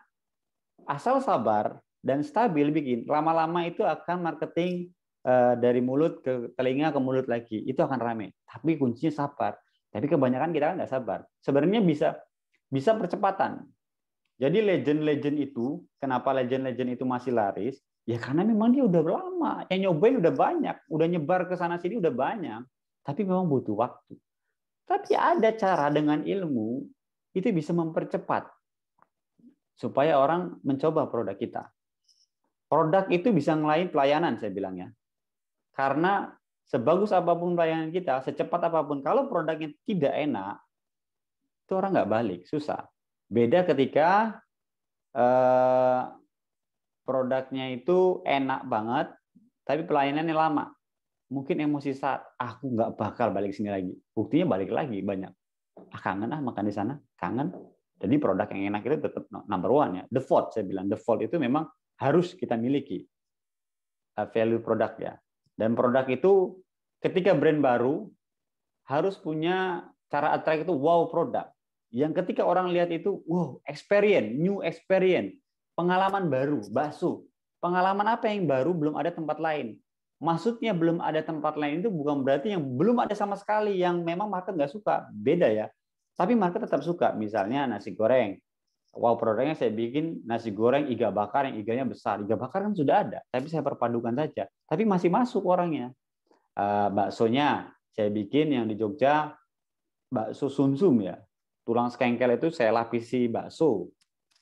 Asal sabar dan stabil bikin. Lama-lama itu akan marketing dari mulut ke telinga ke mulut lagi. Itu akan rame. Tapi kuncinya sabar. Tapi kebanyakan kita kan nggak sabar. Sebenarnya bisa percepatan. Jadi legend-legend itu, kenapa legend-legend itu masih laris? Ya karena memang dia udah lama. Yang nyobain udah banyak. Udah nyebar ke sana sini udah banyak. Tapi memang butuh waktu. Tapi ada cara dengan ilmu, itu bisa mempercepat. Supaya orang mencoba produk kita. Produk itu bisa ngelain pelayanan, saya bilangnya. Karena sebagus apapun pelayanan kita, secepat apapun, kalau produknya tidak enak, itu orang nggak balik, susah. Beda ketika produknya itu enak banget, tapi pelayanannya lama. mungkin emosi saat aku nggak bakal balik sini lagi. Buktinya balik lagi banyak. Kangen makan di sana, kangen. Jadi produk yang enak itu tetap number one ya. Default saya bilang, default itu memang harus kita miliki value produk ya. Dan produk itu ketika brand baru harus punya cara attract itu wow produk. Yang ketika orang lihat itu wow experience, new experience, pengalaman baru, bakso. Pengalaman apa yang baru belum ada tempat lain. Maksudnya belum ada tempat lain itu bukan berarti yang belum ada sama sekali, yang memang market nggak suka. Beda ya. Tapi market tetap suka. Misalnya nasi goreng. Wow produknya saya bikin nasi goreng iga bakar yang iganya besar. Iga bakar kan sudah ada, tapi saya perpadukan saja. Tapi masih masuk orangnya. Baksonya saya bikin yang di Jogja bakso sumsum ya. Tulang skengkel itu saya lapisi bakso.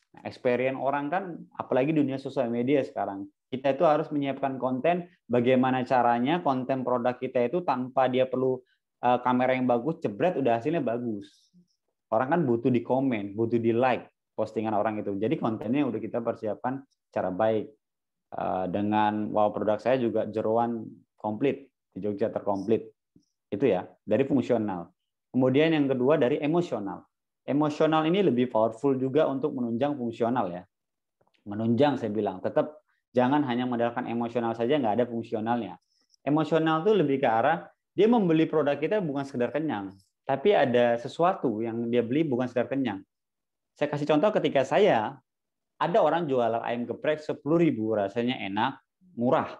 Nah, experience orang kan, apalagi dunia sosial media sekarang, kita itu harus menyiapkan konten bagaimana caranya konten produk kita itu tanpa dia perlu kamera yang bagus, jebret udah hasilnya bagus. Orang kan butuh di komen, butuh di like postingan orang itu. Jadi kontennya udah kita persiapkan secara baik. Dengan wow produk saya juga jeroan komplit di Jogja terkomplit. Itu ya, dari fungsional. Kemudian yang kedua dari emosional. Emosional ini lebih powerful juga untuk menunjang fungsional ya. Menunjang saya bilang, tetap jangan hanya mengandalkan emosional saja, nggak ada fungsionalnya. Emosional itu lebih ke arah dia membeli produk kita bukan sekedar kenyang, tapi ada sesuatu yang dia beli bukan sekedar kenyang. Saya kasih contoh ketika saya ada orang jual ayam geprek 10.000, rasanya enak, murah.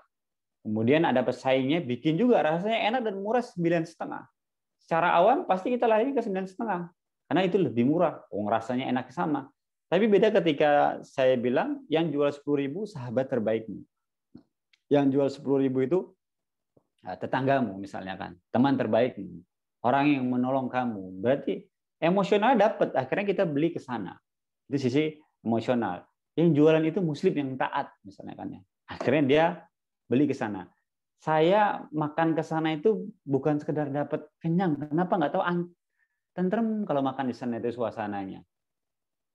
Kemudian ada pesaingnya bikin juga rasanya enak dan murah 9,5. Secara awam pasti kita lari ke 9,5. Karena itu lebih murah, rasanya enak sama. Tapi beda ketika saya bilang yang jual 10.000 sahabat terbaikmu. Yang jual 10.000 itu tetanggamu misalnya kan, teman terbaikmu, orang yang menolong kamu. Berarti emosional dapat, akhirnya kita beli ke sana. Itu sisi emosional. Yang jualan itu muslim yang taat misalnya kan ya. Akhirnya dia beli ke sana. Saya makan ke sana itu bukan sekedar dapat kenyang. Kenapa nggak tahu tentrem kalau makan di sana itu suasananya.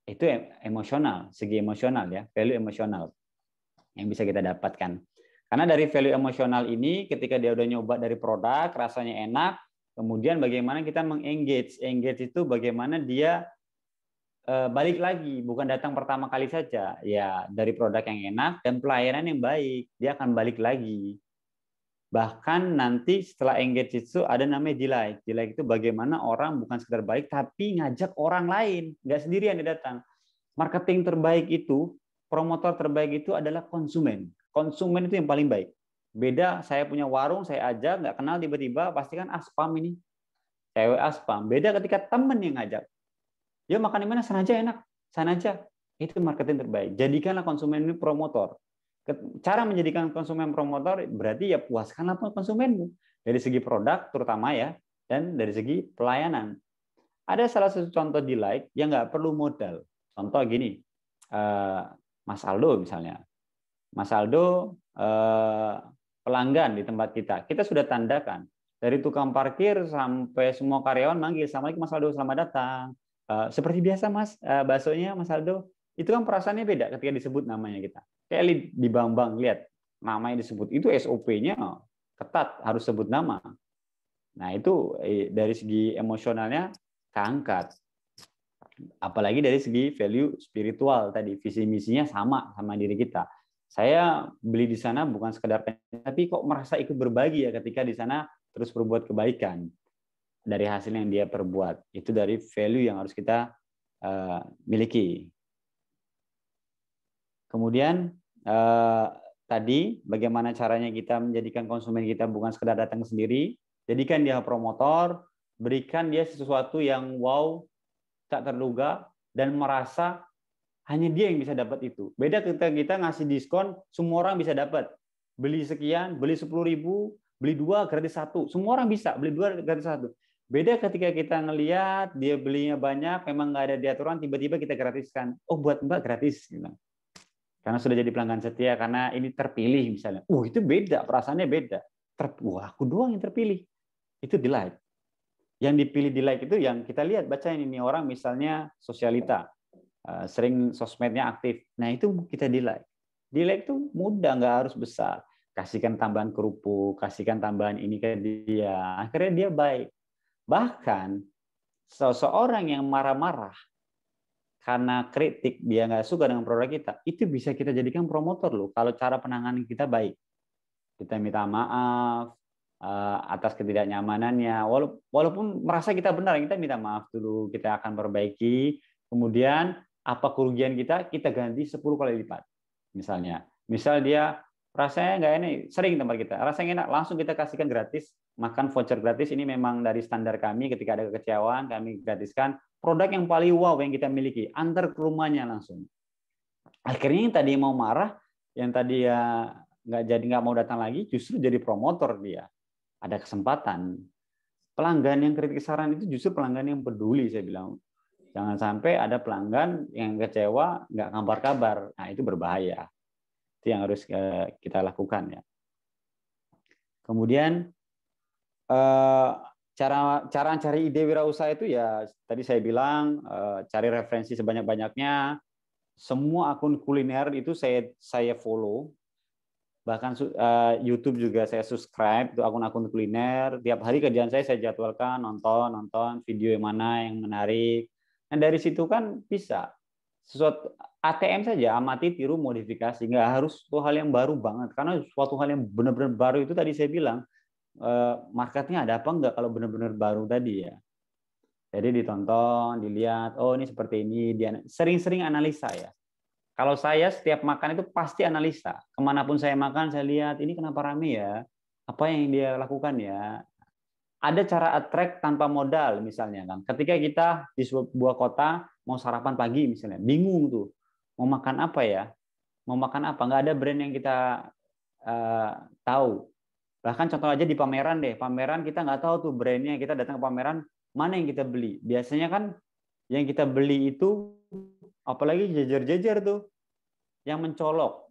Itu emosional, segi emosional ya, value emosional yang bisa kita dapatkan. Karena dari value emosional ini ketika dia udah nyoba dari produk, rasanya enak, kemudian bagaimana kita mengengage. Engage itu bagaimana dia balik lagi, bukan datang pertama kali saja. Ya, dari produk yang enak dan pelayanan yang baik, dia akan balik lagi. Bahkan nanti setelah engage itu ada namanya delight. Delight itu bagaimana orang bukan sekedar baik, tapi ngajak orang lain. Nggak sendirian dia datang. Marketing terbaik itu, promotor terbaik itu adalah konsumen. Konsumen itu yang paling baik. Beda saya punya warung, saya ajak, nggak kenal tiba-tiba, pasti kan spam ini. Cewek spam. Beda ketika temen yang ngajak. Ya makan di mana? Sana aja enak. Sana aja. Itu marketing terbaik. Jadikanlah konsumen ini promotor. Cara menjadikan konsumen promotor berarti ya puaskanlah konsumenmu dari segi produk terutama ya, dan dari segi pelayanan. Ada salah satu contoh delight yang nggak perlu modal. Contoh gini, Mas Aldo misalnya. Mas Aldo pelanggan di tempat kita sudah tandakan dari tukang parkir sampai semua karyawan manggil, "Assalamualaikum Mas Aldo, selamat datang." Seperti biasa Mas, baksonya Mas Aldo. Itu kan perasaannya beda ketika disebut namanya kita. Kayak di Bambang, lihat namanya disebut, itu SOP-nya ketat, harus sebut nama. Nah itu dari segi emosionalnya keangkat. Apalagi dari segi value spiritual tadi, visi misinya sama diri kita. Saya beli di sana bukan sekedar, tapi kok merasa ikut berbagi ya ketika di sana terus berbuat kebaikan dari hasil yang dia perbuat. Itu dari value yang harus kita miliki. Kemudian tadi bagaimana caranya kita menjadikan konsumen kita bukan sekedar datang sendiri, jadikan dia promotor, berikan dia sesuatu yang wow, tak terduga, dan merasa hanya dia yang bisa dapat itu. Beda ketika kita ngasih diskon, semua orang bisa dapat. Beli sekian, beli 10.000, beli 2 gratis 1. Semua orang bisa beli 2 gratis 1. Beda ketika kita ngelihat dia belinya banyak, memang nggak ada di aturan, tiba-tiba kita gratiskan. Oh, buat Mbak gratis. Gitu. Karena sudah jadi pelanggan setia, karena ini terpilih misalnya. Itu beda, perasaannya beda. Wah, aku doang yang terpilih. Itu delight. Yang dipilih delight itu yang kita lihat, bacain ini orang misalnya sosialita, sering sosmednya aktif. Nah itu kita delight. Delight itu mudah, nggak harus besar. kasihkan tambahan kerupuk, kasihkan tambahan ini ke dia, akhirnya dia baik. Bahkan seseorang yang marah-marah karena kritik, dia nggak suka dengan produk kita, itu bisa kita jadikan promotor loh, kalau cara penanganan kita baik. Kita minta maaf atas ketidaknyamanannya, walaupun merasa kita benar, kita minta maaf dulu, kita akan perbaiki, kemudian apa kerugian kita ganti 10 kali lipat. Misal dia rasanya nggak enak, sering tempat kita, rasanya enak, langsung kita kasihkan gratis, makan voucher gratis, ini memang dari standar kami, ketika ada kekecewaan, kami gratiskan produk yang paling wow yang kita miliki, antar ke rumahnya langsung. Akhirnya yang tadi mau marah, yang tadi ya nggak mau datang lagi, justru jadi promotor dia. Ada kesempatan. Pelanggan yang kritik saran itu justru pelanggan yang peduli, saya bilang. Jangan sampai ada pelanggan yang kecewa, nggak kabar-kabar. Nah, itu berbahaya. Itu yang harus kita lakukan ya. Kemudian cara cari ide wirausaha itu ya tadi saya bilang cari referensi sebanyak-banyaknya. Semua akun kuliner itu saya follow. Bahkan YouTube juga saya subscribe, itu akun-akun kuliner. Tiap hari kerjaan saya jadwalkan nonton video yang mana yang menarik. Nah dari situ kan bisa sesuatu ATM saja, amati, tiru, modifikasi. Nggak harus suatu hal yang baru banget. Karena suatu hal yang benar-benar baru itu tadi saya bilang, marketnya ada apa enggak kalau benar-benar baru tadi ya. Jadi ditonton, dilihat, oh ini seperti ini. Dia sering-sering analisa ya. Kalau saya setiap makan itu pasti analisa. Kemanapun saya makan, saya lihat ini kenapa rame ya. Apa yang dia lakukan ya. Ada cara attract tanpa modal misalnya kan. Ketika kita di sebuah kota mau sarapan pagi misalnya, bingung tuh mau makan apa ya, mau makan apa, nggak ada brand yang kita tahu. Bahkan contoh aja di pameran deh, pameran kita nggak tahu tuh brandnya, kita datang ke pameran mana yang kita beli. Biasanya kan yang kita beli itu apalagi jajar-jajar tuh yang mencolok,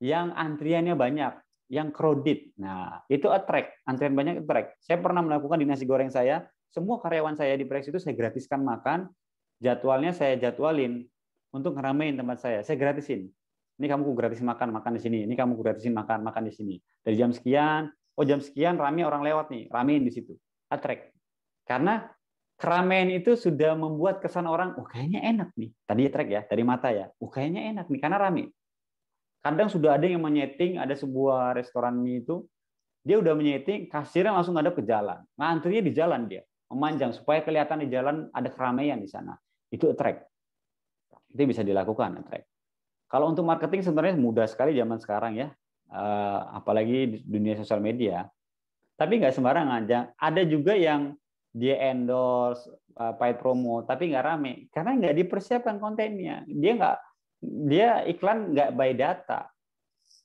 yang antriannya banyak, yang crowded. Nah, itu attract, antrian banyak attract. Saya pernah melakukan di nasi goreng saya, semua karyawan saya di Prex itu saya gratiskan makan, jadwalnya saya jadwalin untuk ngeramein tempat saya gratisin. Ini kamu gratis makan di sini. Ini kamu gratisin makan di sini. Dari jam sekian, jam sekian rame orang lewat nih, ramein di situ. Attract. Karena keramaian itu sudah membuat kesan orang, kayaknya enak nih. Tadi attract ya, dari mata ya. Kayaknya enak nih karena rame. Kadang sudah ada yang menyeting, ada sebuah restoran mie itu, dia udah menyeting, kasirnya langsung ada ke jalan. Ngantrinya di jalan dia, memanjang supaya kelihatan di jalan ada keramaian di sana. Itu attract. Itu bisa dilakukan attract. Kalau untuk marketing sebenarnya mudah sekali zaman sekarang ya, apalagi di dunia sosial media. Tapi nggak sembarangan. Ada juga yang dia endorse, paid promo, tapi nggak rame karena nggak dipersiapkan kontennya. Dia iklan nggak by data.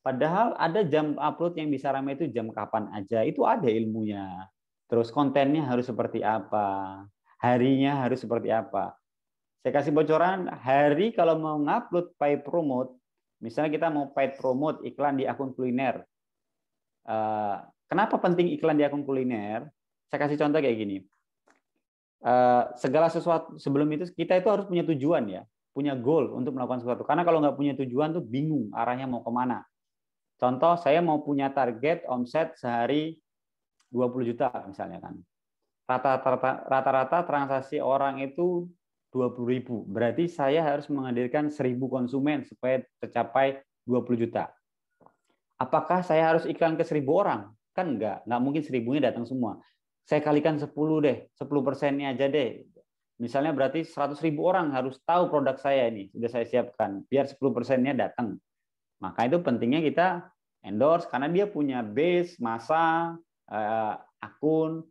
Padahal ada jam upload yang bisa rame itu jam kapan aja. Itu ada ilmunya. Terus kontennya harus seperti apa, harinya harus seperti apa. Saya kasih bocoran, hari kalau mau ngupload paid promote, misalnya kita mau paid promote iklan di akun kuliner. Kenapa penting iklan di akun kuliner? Saya kasih contoh kayak gini. Segala sesuatu sebelum itu kita itu harus punya tujuan ya, punya goal untuk melakukan sesuatu. Karena kalau nggak punya tujuan tuh bingung arahnya mau kemana. Contoh saya mau punya target omset sehari 20 juta misalnya kan. Rata-rata transaksi orang itu 20.000. Berarti saya harus menghadirkan 1.000 konsumen supaya tercapai 20 juta. Apakah saya harus iklan ke 1.000 orang? Kan nggak mungkin 1.000-nya datang semua. Saya kalikan 10 deh, 10%-nya aja deh. Misalnya berarti 100.000 orang harus tahu produk saya ini, sudah saya siapkan, biar 10%-nya datang. Maka itu pentingnya kita endorse, karena dia punya base, massa, akun,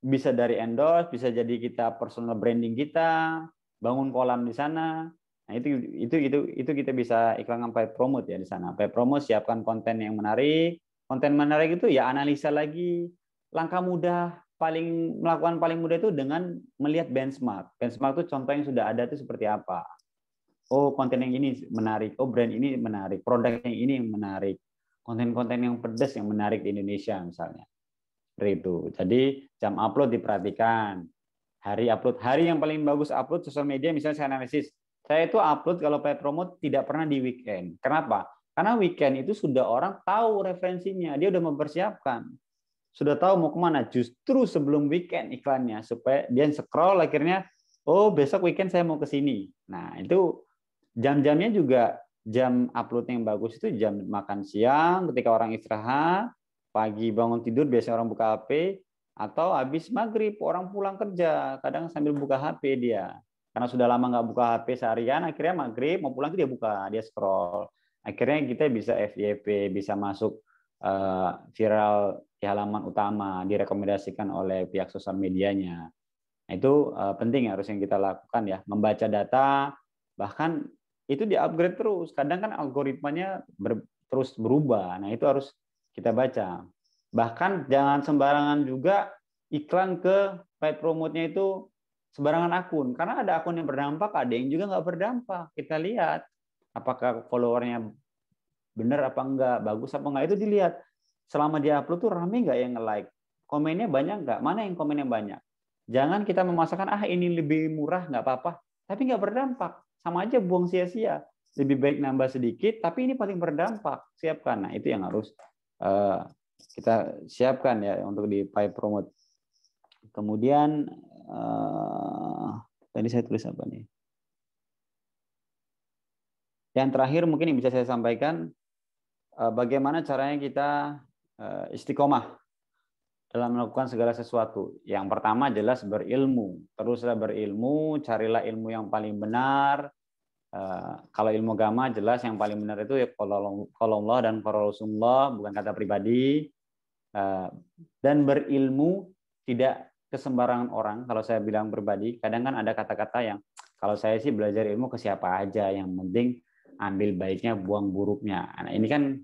bisa dari endorse, bisa jadi kita personal branding kita, bangun kolam di sana. Nah, itu kita bisa iklankan paid promote ya di sana. Paid promote, siapkan konten yang menarik. Konten menarik itu ya analisa lagi. Langkah melakukan paling mudah itu dengan melihat benchmark. Benchmark itu contoh yang sudah ada itu seperti apa. Konten yang ini menarik. Brand ini menarik. Produk yang ini menarik. Konten-konten yang pedas yang menarik di Indonesia misalnya. Seperti itu. Jadi jam upload diperhatikan. Hari yang paling bagus upload sosial media, misalnya saya analisis. Saya itu upload kalau paid promote tidak pernah di weekend. Kenapa? Karena weekend itu sudah orang tahu referensinya, dia udah mempersiapkan. Sudah tahu mau kemana, justru sebelum weekend iklannya, supaya dia scroll akhirnya, oh besok weekend saya mau ke sini. Nah itu jam-jamnya juga, jam upload yang bagus itu jam makan siang, ketika orang istirahat, pagi bangun tidur biasanya orang buka HP, atau habis maghrib orang pulang kerja, kadang sambil buka HP dia. Karena sudah lama nggak buka HP seharian, akhirnya maghrib mau pulang dia buka, dia scroll. Akhirnya kita bisa FYP, bisa masuk viral di halaman utama, direkomendasikan oleh pihak sosial medianya. Nah, itu penting harus yang kita lakukan ya, membaca data, bahkan itu di-upgrade terus. Kadang kan algoritmanya terus berubah. Nah, itu harus kita baca. Bahkan jangan sembarangan juga iklan ke paid promote-nya itu sembarangan akun. Karena ada akun yang berdampak, ada yang juga nggak berdampak. Kita lihat apakah followernya benar apa enggak, bagus apa enggak, itu dilihat. Selama dia upload tuh rame nggak yang nge-like, komennya banyak nggak, mana yang komennya banyak. Jangan kita memasakkan ini lebih murah nggak apa-apa, tapi nggak berdampak, sama aja buang sia-sia. Lebih baik nambah sedikit, tapi ini paling berdampak, siapkan. Nah itu yang harus kita siapkan ya untuk di paid promote. Kemudian tadi saya tulis apa nih? Yang terakhir mungkin yang bisa saya sampaikan, bagaimana caranya kita istiqomah dalam melakukan segala sesuatu. Yang pertama jelas berilmu. Teruslah berilmu, carilah ilmu yang paling benar. Kalau ilmu agama jelas yang paling benar itu ya kalau Allah dan kalau Rasulullah, bukan kata pribadi. Dan berilmu tidak kesembarangan orang. Kalau saya bilang pribadi, kadang kan ada kata-kata yang kalau saya sih belajar ilmu ke siapa aja, yang penting ambil baiknya, buang buruknya. Nah, ini kan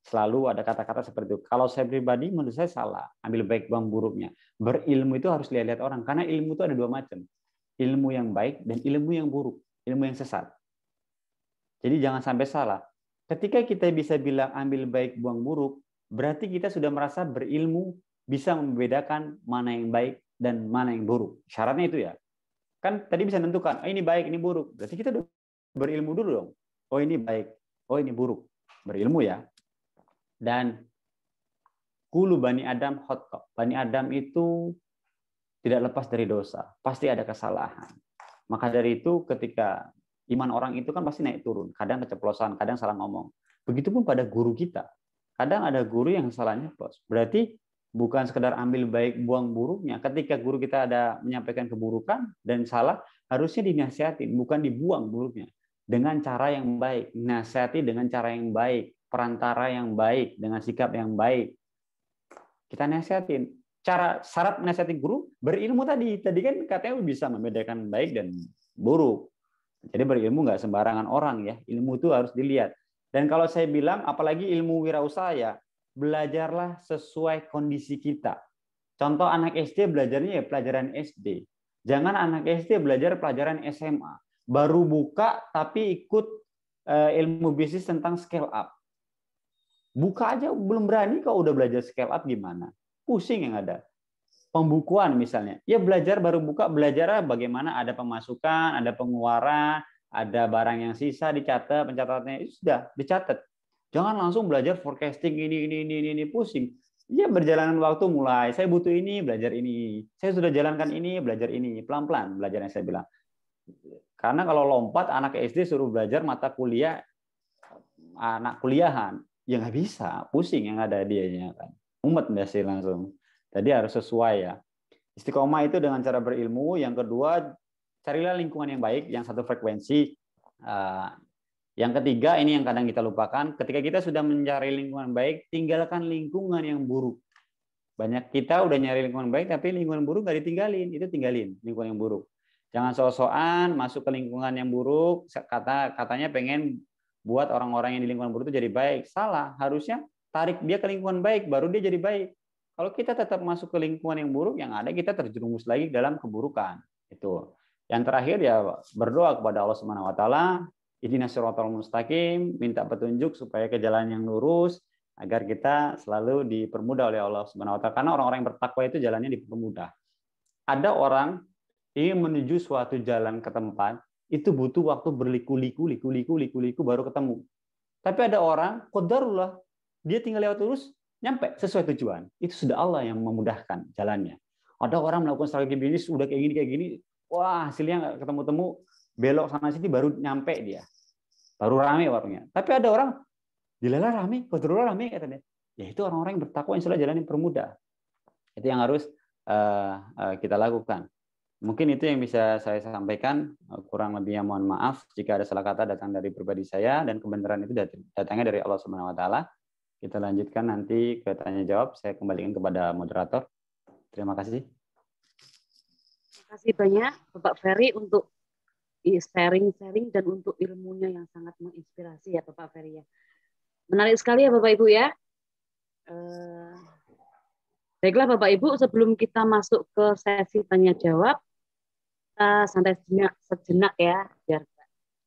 selalu ada kata-kata seperti itu. Kalau saya pribadi, menurut saya salah. Ambil baik, buang buruknya. Berilmu itu harus lihat-lihat orang. Karena ilmu itu ada dua macam. Ilmu yang baik dan ilmu yang buruk. Ilmu yang sesat. Jadi jangan sampai salah. Ketika kita bisa bilang ambil baik, buang buruk, berarti kita sudah merasa berilmu, bisa membedakan mana yang baik dan mana yang buruk. Syaratnya itu ya. Kan tadi bisa menentukan, ini baik, ini buruk. Berarti kita udah berilmu dulu dong. Oh ini baik, oh ini buruk. Berilmu ya. Dan kulu Bani Adam khotta. Bani Adam itu tidak lepas dari dosa. Pasti ada kesalahan. Maka dari itu ketika iman orang itu kan pasti naik turun. Kadang keceplosan, kadang salah ngomong. Begitupun pada guru kita. Kadang ada guru yang salahnya nyeplos. Berarti bukan sekedar ambil baik, buang buruknya. Ketika guru kita ada menyampaikan keburukan dan salah, harusnya dinasihatin, bukan dibuang buruknya. Dengan cara yang baik. Nasihati dengan cara yang baik. Perantara yang baik, dengan sikap yang baik. Kita nasihatin. Syarat menasihati guru, berilmu tadi. Tadi kan katanya bisa membedakan baik dan buruk. Jadi berilmu nggak sembarangan orang ya. Ilmu itu harus dilihat. Dan kalau saya bilang, apalagi ilmu wirausaha ya, belajarlah sesuai kondisi kita. Contoh anak SD belajarnya ya pelajaran SD. Jangan anak SD belajar pelajaran SMA. Baru buka tapi ikut ilmu bisnis tentang scale up. Buka aja belum berani kok udah belajar scale up gimana? Pusing yang ada. Pembukuan misalnya. Ya belajar baru buka, belajar bagaimana ada pemasukan, ada pengeluaran, ada barang yang sisa dicatat, pencatatannya itu sudah dicatat. Jangan langsung belajar forecasting ini pusing. Ya berjalanan waktu mulai, saya butuh ini, belajar ini. Saya sudah jalankan ini, belajar ini. Pelan-pelan belajarnya saya bilang. Karena kalau lompat anak SD suruh belajar mata kuliah, anak kuliahan, ya nggak bisa, pusing yang ada dianya kan. Umat biasa langsung. Jadi harus sesuai ya. Istiqomah itu dengan cara berilmu. Yang kedua, carilah lingkungan yang baik, yang satu frekuensi. Yang ketiga, ini yang kadang kita lupakan. Ketika kita sudah mencari lingkungan baik, tinggalkan lingkungan yang buruk. Banyak kita udah nyari lingkungan baik, tapi lingkungan buruk nggak ditinggalin. Itu tinggalin lingkungan yang buruk. Jangan sok-sokan masuk ke lingkungan yang buruk. Katanya pengen buat orang-orang yang di lingkungan buruk itu jadi baik. Salah. Harusnya tarik dia ke lingkungan baik, baru dia jadi baik. Kalau kita tetap masuk ke lingkungan yang buruk, yang ada kita terjerumus lagi dalam keburukan. Itu. Yang terakhir ya berdoa kepada Allah Subhanahu wa taala, ihdinas siratal mustaqim, minta petunjuk supaya ke jalan yang lurus agar kita selalu dipermudah oleh Allah Subhanahu wa taala. Karena orang-orang yang bertakwa itu jalannya dipermudah. Ada orang ingin menuju suatu jalan ke tempat, itu butuh waktu berliku-liku baru ketemu. Tapi ada orang, qadarullah, dia tinggal lewat lurus, nyampe sesuai tujuan. Itu sudah Allah yang memudahkan jalannya. Ada orang melakukan strategi bisnis, udah kayak gini, wah hasilnya nggak ketemu-temu, belok sana sini baru nyampe dia. Baru rame warungnya. Tapi ada orang, dilala rame, qadarullah rame, katanya. Ya itu orang-orang yang bertakwa, insya Allah jalan yang permudah. Itu yang harus kita lakukan. Mungkin itu yang bisa saya sampaikan. Kurang lebihnya mohon maaf jika ada salah kata datang dari pribadi saya, dan kebenaran itu datangnya dari Allah Subhanahu wa taala. Kita lanjutkan nanti ke tanya jawab. Saya kembalikan kepada moderator. Terima kasih. Terima kasih banyak Bapak Ferry untuk sharing-sharing dan untuk ilmunya yang sangat menginspirasi ya Bapak Ferry ya. Menarik sekali ya Bapak Ibu ya. Baiklah Bapak Ibu, sebelum kita masuk ke sesi tanya jawab, kita santai sejenak ya, biar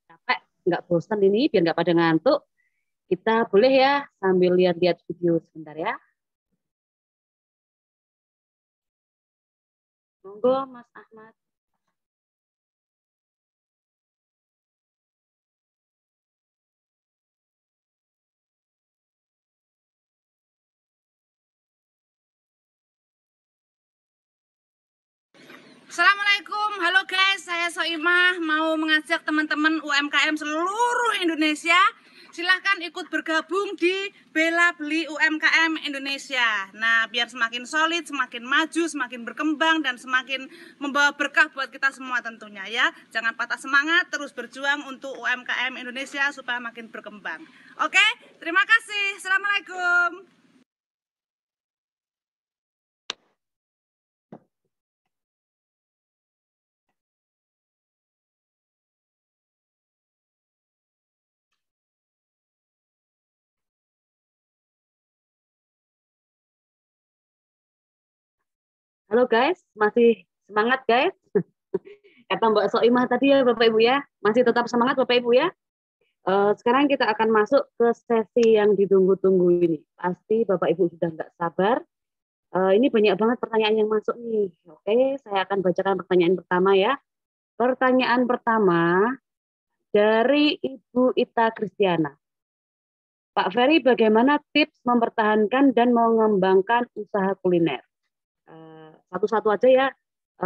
capek, nggak bosan ini, biar nggak pada ngantuk. Kita boleh ya sambil lihat-lihat video sebentar ya. Monggo Mas Ahmad. Assalamualaikum, halo guys, saya Soimah mau mengajak teman-teman UMKM seluruh Indonesia silahkan ikut bergabung di Bela Beli UMKM Indonesia. Nah, biar semakin solid, semakin maju, semakin berkembang, dan semakin membawa berkah buat kita semua tentunya ya. Jangan patah semangat, terus berjuang untuk UMKM Indonesia supaya makin berkembang. Oke, terima kasih. Assalamualaikum. Halo guys, masih semangat guys? Kata Mbak Soimah tadi ya Bapak Ibu ya, masih tetap semangat Bapak Ibu ya? Sekarang kita akan masuk ke sesi yang ditunggu-tunggu ini. Pasti Bapak Ibu sudah nggak sabar. Ini banyak banget pertanyaan yang masuk nih. Oke, saya akan bacakan pertanyaan pertama ya. Pertanyaan pertama dari Ibu Ita Kristiana. Pak Ferry, bagaimana tips mempertahankan dan mengembangkan usaha kuliner? Satu-satu aja ya.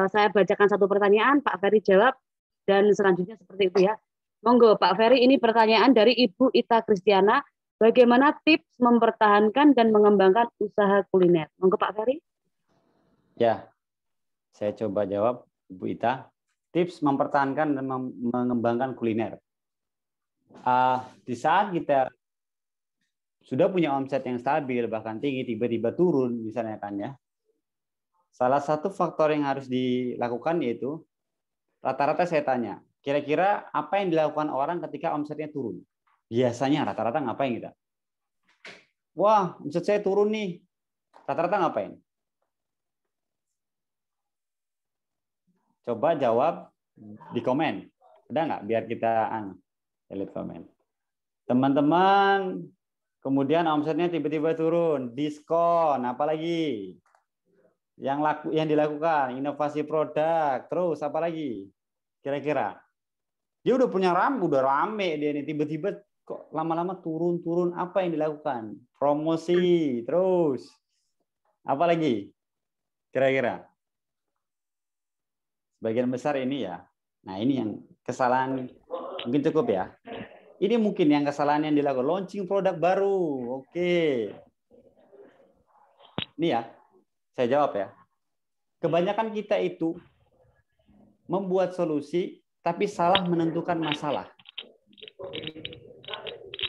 Saya bacakan satu pertanyaan, Pak Ferry jawab, dan selanjutnya seperti itu ya. Monggo Pak Ferry, ini pertanyaan dari Ibu Ita Kristiana. Bagaimana tips mempertahankan dan mengembangkan usaha kuliner? Monggo Pak Ferry. Ya, saya coba jawab Ibu Ita. Tips mempertahankan dan mengembangkan kuliner. Di saat kita sudah punya omset yang stabil, bahkan tinggi, tiba-tiba turun, misalnya kan ya. Salah satu faktor yang harus dilakukan yaitu, rata-rata saya tanya, kira-kira apa yang dilakukan orang ketika omsetnya turun? Biasanya rata-rata ngapain kita? Wah, omset saya turun nih. Rata-rata ngapain? Coba jawab di komen. Ada nggak? Biar kita lihat komen. Teman-teman, kemudian omsetnya tiba-tiba turun, diskon, apalagi? Yang dilakukan, inovasi produk, terus apa lagi? Kira-kira. Dia udah punya udah rame dia nih, tiba-tiba kok lama-lama turun-turun, apa yang dilakukan? Promosi, terus. Apa lagi? Kira-kira. Sebagian besar ini ya. Nah, ini yang kesalahan, mungkin cukup ya. Ini mungkin yang kesalahan yang dilakukan, launching produk baru. Oke. Ini ya. Saya jawab ya. Kebanyakan kita itu membuat solusi, tapi salah menentukan masalah.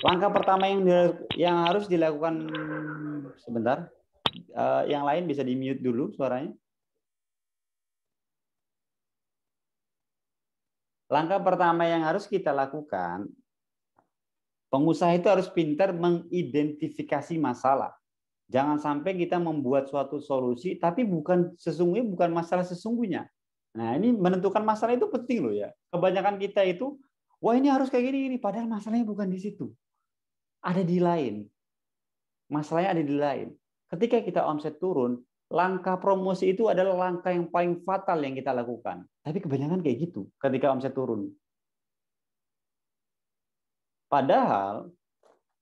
Langkah pertama yang harus dilakukan, sebentar. Yang lain bisa di-mute dulu suaranya. Langkah pertama yang harus kita lakukan, pengusaha itu harus pintar mengidentifikasi masalah. Jangan sampai kita membuat suatu solusi, tapi bukan masalah sesungguhnya. Nah, ini menentukan masalah itu penting loh ya. Kebanyakan kita itu, wah ini harus kayak gini, padahal masalahnya bukan di situ. Ada di lain. Masalahnya ada di lain. Ketika kita omset turun, langkah promosi itu adalah langkah yang paling fatal yang kita lakukan. Tapi kebanyakan kayak gitu ketika omset turun. Padahal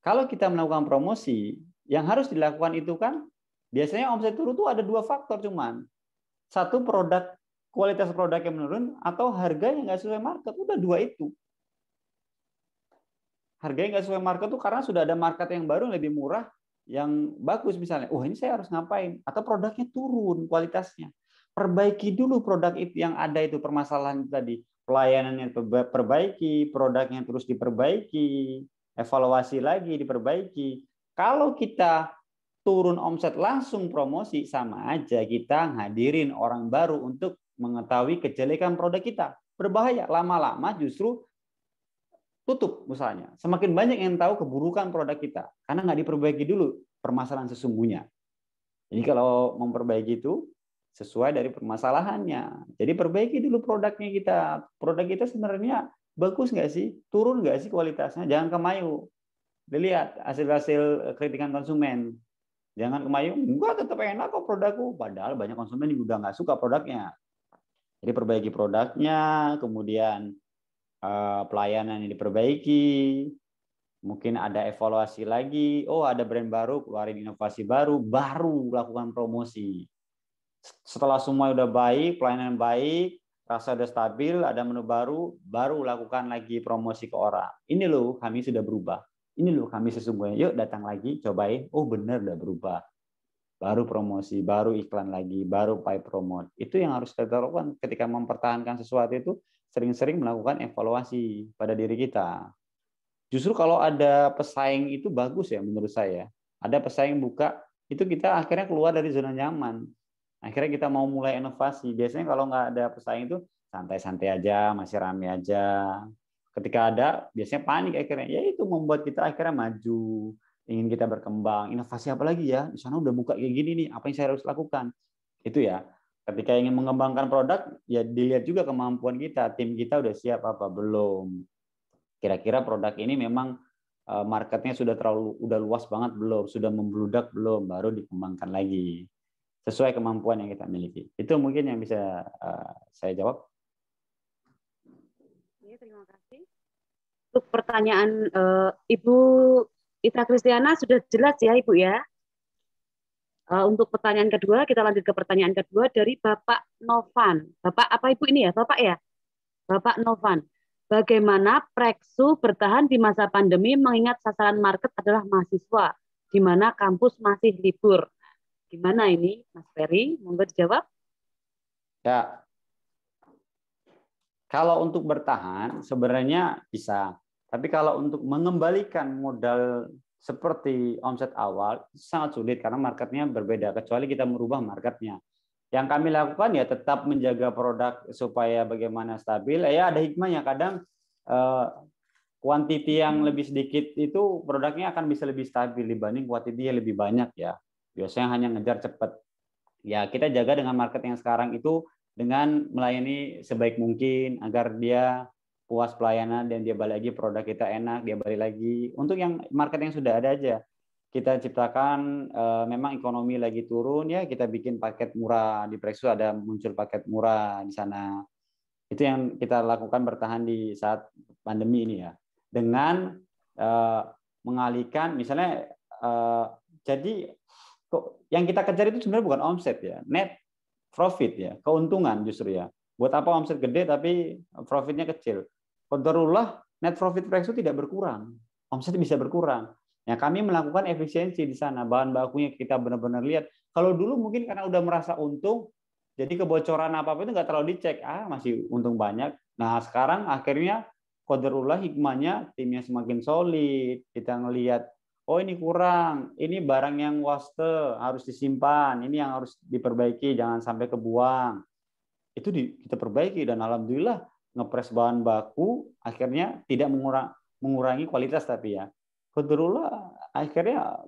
Kalau kita melakukan promosi, yang harus dilakukan itu kan biasanya omset turun itu ada 2 faktor cuman. Satu, kualitas produk yang menurun, atau harga yang nggak sesuai market. Udah 2 itu. Harga yang nggak sesuai market itu karena sudah ada market yang baru yang lebih murah, yang bagus misalnya. Oh, ini saya harus ngapain? Atau produknya turun kualitasnya. Perbaiki dulu produk itu yang ada itu, permasalahan tadi. Pelayanannya perbaiki, produknya terus diperbaiki, evaluasi lagi, diperbaiki. Kalau kita turun omset langsung promosi, sama aja kita ngadirin orang baru untuk mengetahui kejelekan produk kita. Berbahaya, lama-lama justru tutup usahanya. Semakin banyak yang tahu keburukan produk kita, karena nggak diperbaiki dulu permasalahan sesungguhnya. Jadi kalau memperbaiki itu sesuai dari permasalahannya. Jadi perbaiki dulu produknya kita. Produk kita sebenarnya bagus nggak sih? Turun nggak sih kualitasnya? Jangan kemayu. Dilihat hasil-hasil kritikan konsumen. Jangan kemayu, enggak tetap enak kok produkku. Padahal banyak konsumen yang udah nggak suka produknya. Jadi perbaiki produknya, kemudian pelayanan yang diperbaiki, mungkin ada evaluasi lagi, oh ada brand baru, keluarin inovasi baru, baru lakukan promosi. Setelah semua udah baik, pelayanan baik, rasa udah stabil, ada menu baru, baru lakukan lagi promosi ke orang. Ini loh kami sudah berubah. Ini loh kami sesungguhnya. Yuk datang lagi, cobain. Oh benar udah berubah. Baru promosi, baru iklan lagi, baru pay promote. Itu yang harus kita lakukan ketika mempertahankan sesuatu itu, sering-sering melakukan evaluasi pada diri kita. Justru kalau ada pesaing itu bagus ya menurut saya. Ada pesaing buka, itu kita akhirnya keluar dari zona nyaman. Akhirnya kita mau mulai inovasi. Biasanya kalau nggak ada pesaing itu santai-santai aja, masih rame aja. Ketika ada, biasanya panik akhirnya. Ya itu membuat kita akhirnya maju, ingin kita berkembang. Inovasi apa lagi ya? Di sana udah buka kayak gini nih, apa yang saya harus lakukan? Itu ya. Ketika ingin mengembangkan produk, ya dilihat juga kemampuan kita, tim kita udah siap apa belum. Kira-kira produk ini memang marketnya udah luas banget belum, sudah membludak belum, baru dikembangkan lagi sesuai kemampuan yang kita miliki. Itu mungkin yang bisa saya jawab. Terima kasih. Untuk pertanyaan Ibu Ita Kristiana sudah jelas ya Ibu ya. Untuk pertanyaan kedua, kita lanjut ke pertanyaan kedua dari Bapak Novan. Bapak apa Ibu ini ya? Bapak ya? Bapak Novan. Bagaimana Preksu bertahan di masa pandemi mengingat sasaran market adalah mahasiswa, di mana kampus masih libur? Gimana ini, Mas Ferry? Monggo dijawab. Ya, kalau untuk bertahan sebenarnya bisa. Tapi kalau untuk mengembalikan modal seperti omset awal, sangat sulit karena marketnya berbeda, kecuali kita merubah marketnya. Yang kami lakukan ya tetap menjaga produk supaya bagaimana stabil. Ya ada hikmahnya, kadang kuantiti yang lebih sedikit itu produknya akan bisa lebih stabil dibanding kuantiti yang lebih banyak ya. Biasanya hanya ngejar cepat. Ya kita jaga dengan market yang sekarang itu dengan melayani sebaik mungkin agar dia puas pelayanan dan dia balik lagi, produk kita enak, dia balik lagi. Untuk yang market yang sudah ada aja, kita ciptakan memang ekonomi lagi turun ya, kita bikin paket murah di Preksu, ada muncul paket murah di sana. Itu yang kita lakukan bertahan di saat pandemi ini ya. Dengan mengalihkan misalnya jadi yang kita kejar itu sebenarnya bukan omset ya, net profit ya, keuntungan justru ya. Buat apa omset gede tapi profitnya kecil? Qadarullah net profit Preksu tidak berkurang, omset bisa berkurang. Ya kami melakukan efisiensi di sana, bahan bakunya kita benar-benar lihat. Kalau dulu mungkin karena udah merasa untung, jadi kebocoran apa-apa itu nggak terlalu dicek, masih untung banyak. Nah sekarang akhirnya qadarullah hikmahnya timnya semakin solid, kita ngelihat oh ini kurang, ini barang yang waste harus disimpan, ini yang harus diperbaiki, jangan sampai kebuang. Itu kita perbaiki dan alhamdulillah ngepres bahan baku akhirnya tidak mengurangi kualitas tapi ya. Qadarullah akhirnya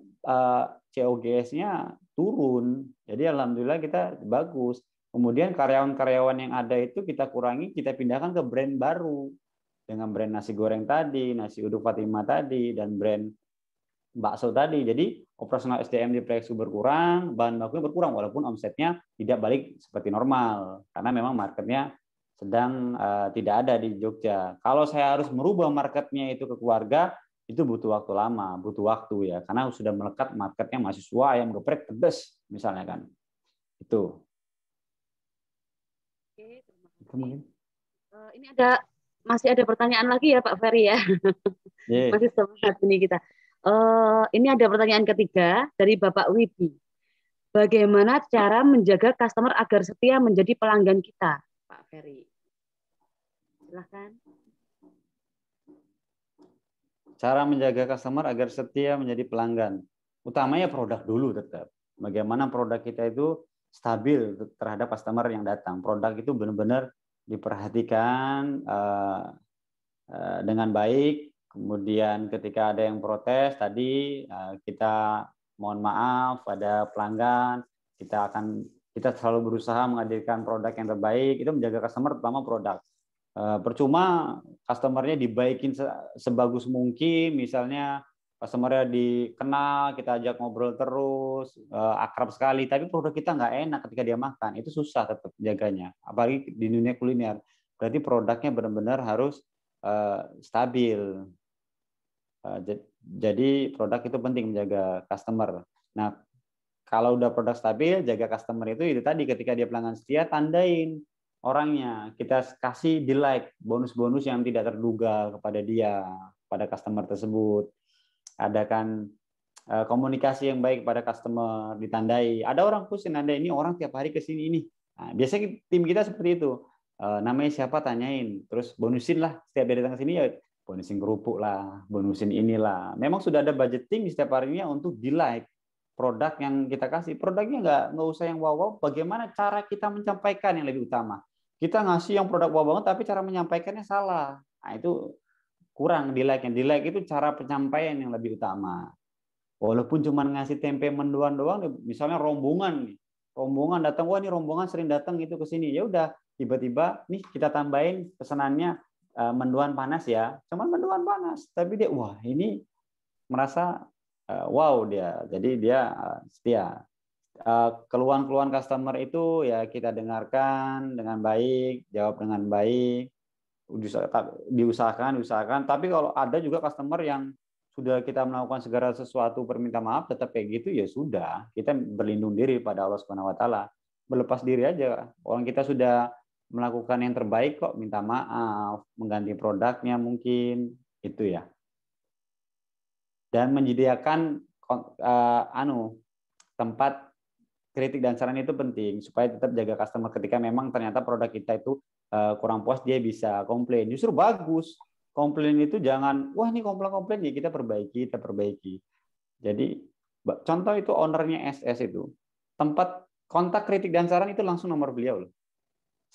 COGS-nya turun. Jadi alhamdulillah kita bagus. Kemudian karyawan-karyawan yang ada itu kita kurangi, kita pindahkan ke brand baru. Dengan brand nasi goreng tadi, nasi uduk Fatimah tadi, dan brand bakso tadi. Jadi operasional SDM di Preksu berkurang, bahan bakunya berkurang walaupun omsetnya tidak balik seperti normal karena memang marketnya sedang tidak ada di Jogja. Kalau saya harus merubah marketnya itu ke keluarga, itu butuh waktu lama, butuh waktu ya, karena sudah melekat marketnya mahasiswa yang geprek pedes misalnya kan. Itu. Oke, terima Itu kasih. mungkin. Ini masih ada pertanyaan lagi ya Pak Ferry ya. Yeah. Masih semangat ini kita. Ini ada pertanyaan ketiga dari Bapak Widi. Bagaimana cara menjaga customer agar setia menjadi pelanggan kita, Pak Ferry? Silahkan. Cara menjaga customer agar setia menjadi pelanggan. Utamanya produk dulu tetap. Bagaimana produk kita itu stabil terhadap customer yang datang. Produk itu benar-benar diperhatikan dengan baik. Kemudian ketika ada yang protes tadi, kita mohon maaf pada pelanggan. Kita selalu berusaha menghadirkan produk yang terbaik. Itu menjaga customer, terutama produk. Percuma customernya dibaikin sebagus mungkin, misalnya customernya dikenal, kita ajak ngobrol terus, akrab sekali, tapi produk kita nggak enak ketika dia makan, itu susah tetap jaganya, apalagi di dunia kuliner. Berarti produknya benar-benar harus stabil. Jadi produk itu penting menjaga customer. Nah, kalau udah produk stabil, jaga customer itu tadi, ketika dia pelanggan setia, tandain orangnya, kita kasih di like bonus-bonus yang tidak terduga kepada dia, pada customer tersebut. Adakan komunikasi yang baik pada customer, ditandai. Ada orang khusus nanda ini orang tiap hari ke sini ini. Nah, biasanya tim kita seperti itu. Namanya siapa tanyain, terus bonusin lah setiap dia datang ke sini ya, bonusin kerupuk lah, bonusin inilah. Memang sudah ada budgeting setiap harinya untuk di like produk yang kita kasih. Produknya nggak usah yang wow-wow. Bagaimana cara kita menyampaikan yang lebih utama. Kita ngasih yang produk wow banget, tapi cara menyampaikannya salah. Nah, itu kurang di like. Yang di like itu cara penyampaian yang lebih utama. Walaupun cuma ngasih tempe mendoan doang, misalnya rombongan nih, rombongan datang, wah ini rombongan sering datang gitu ke sini. Ya udah, tiba-tiba nih kita tambahin pesanannya mendoan panas ya, cuman mendoan panas. Tapi dia, wah ini merasa wow dia, jadi dia setia. Keluhan-keluhan customer itu ya kita dengarkan dengan baik, jawab dengan baik, diusahakan. Tapi kalau ada juga customer yang sudah kita melakukan segala sesuatu perminta maaf tetap kayak gitu, ya sudah, kita berlindung diri pada Allah Subhanahu Wa Taala, berlepas diri aja. Orang kita sudah melakukan yang terbaik kok, minta maaf, mengganti produknya mungkin, itu ya. Dan menyediakan tempat kritik dan saran itu penting supaya tetap jaga customer. Ketika memang ternyata produk kita itu kurang puas, dia bisa komplain. Justru bagus komplain itu, jangan wah ini komplain ya, kita perbaiki. Jadi contoh itu ownernya SS itu, tempat kontak kritik dan saran itu langsung nomor beliau loh.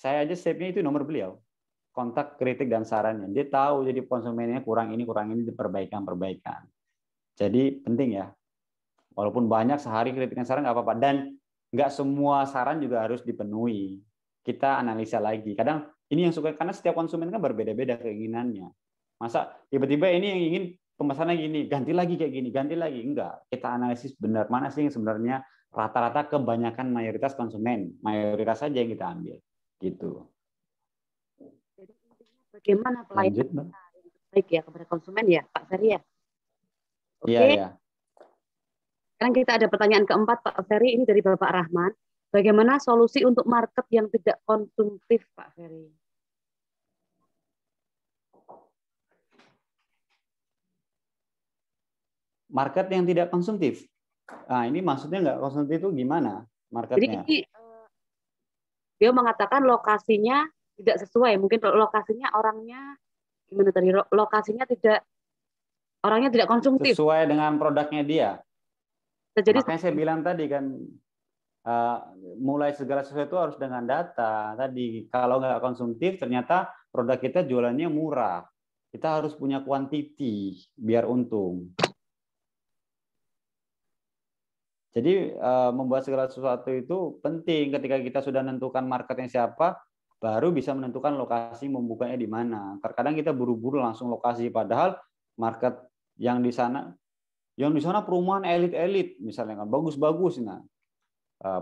Saya aja save-nya itu nomor beliau, kontak kritik dan sarannya. Dia tahu jadi konsumennya kurang ini perbaikan. Jadi penting ya, walaupun banyak sehari kritik dan saran nggak apa-apa, dan nggak semua saran juga harus dipenuhi. Kita analisa lagi. Kadang ini yang suka, karena setiap konsumen kan berbeda-beda keinginannya. Masa tiba-tiba ini yang ingin pemesannya gini, ganti lagi kayak gini, ganti lagi. Enggak. Kita analisis benar mana sih yang sebenarnya rata-rata kebanyakan mayoritas konsumen. Mayoritas saja yang kita ambil. Gitu. Jadi intinya bagaimana pelayanan yang baik ya kepada konsumen ya, Pak Ferry ya? Oke. Iya. Sekarang kita ada pertanyaan keempat, Pak Ferry, ini dari Bapak Rahman. Bagaimana solusi untuk market yang tidak konsumtif, Pak Ferry? Market yang tidak konsumtif. Nah, ini maksudnya nggak konsumtif itu gimana marketnya? Jadi dia mengatakan lokasinya tidak sesuai. Mungkin lokasinya orangnya gimana tadi? Lokasinya orangnya tidak konsumtif. Sesuai dengan produknya dia. Jadi, makanya saya bilang tadi kan, mulai segala sesuatu harus dengan data. Tadi kalau nggak konsumtif, ternyata produk kita jualannya murah. Kita harus punya quantity biar untung. Jadi membuat segala sesuatu itu penting. Ketika kita sudah menentukan marketnya siapa, baru bisa menentukan lokasi membukanya di mana. Terkadang kita buru-buru langsung lokasi, padahal market yang di sana perumahan elit-elit misalnya kan, bagus-bagus. Nah,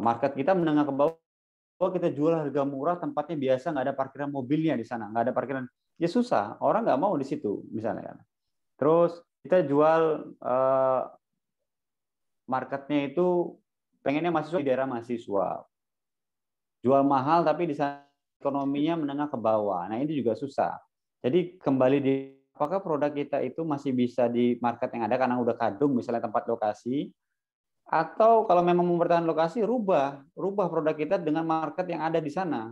market kita menengah ke bawah, kita jual harga murah, tempatnya biasa, nggak ada parkiran mobilnya di sana, nggak ada parkiran, ya susah, orang nggak mau di situ misalnya kan. Terus kita jual marketnya itu pengennya mahasiswa di daerah mahasiswa. Jual mahal tapi di sana ekonominya menengah ke bawah. Nah, ini juga susah. Jadi kembali di apakah produk kita itu masih bisa di market yang ada karena udah kadung misalnya tempat lokasi, atau kalau memang mempertahankan lokasi rubah produk kita dengan market yang ada di sana.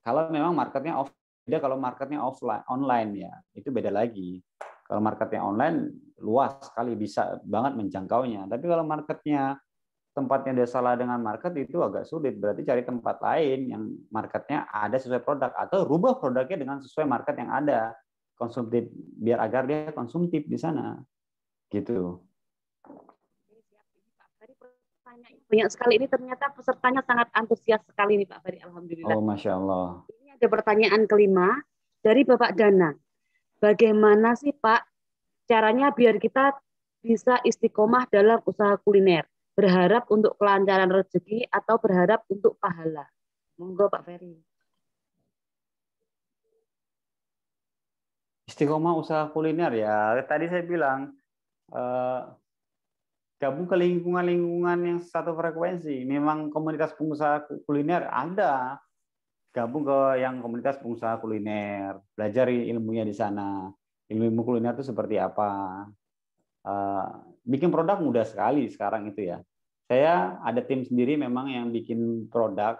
Kalau memang marketnya off, beda kalau marketnya offline, online ya, itu beda lagi. Kalau marketnya online, luas sekali, bisa banget menjangkaunya. Tapi kalau marketnya, tempatnya dia salah dengan market, itu agak sulit. Berarti cari tempat lain yang marketnya ada sesuai produk. Atau rubah produknya dengan sesuai market yang ada. Konsumtif, biar agar dia konsumtif di sana. Gitu. Banyak sekali ini, ternyata pesertanya sangat antusias sekali nih Pak Ferry, alhamdulillah. Oh, Masya Allah. Ini ada pertanyaan kelima dari Bapak Dana. Bagaimana sih Pak caranya biar kita bisa istiqomah dalam usaha kuliner? Berharap untuk kelancaran rezeki atau berharap untuk pahala? Monggo Pak Ferry. Istiqomah usaha kuliner ya. Tadi saya bilang, gabung ke lingkungan-lingkungan yang satu frekuensi. Memang komunitas pengusaha kuliner ada. Gabung ke yang komunitas pengusaha kuliner, belajar ilmunya di sana. Ilmu kuliner itu seperti apa. Bikin produk mudah sekali sekarang itu ya. Saya ada tim sendiri memang yang bikin produk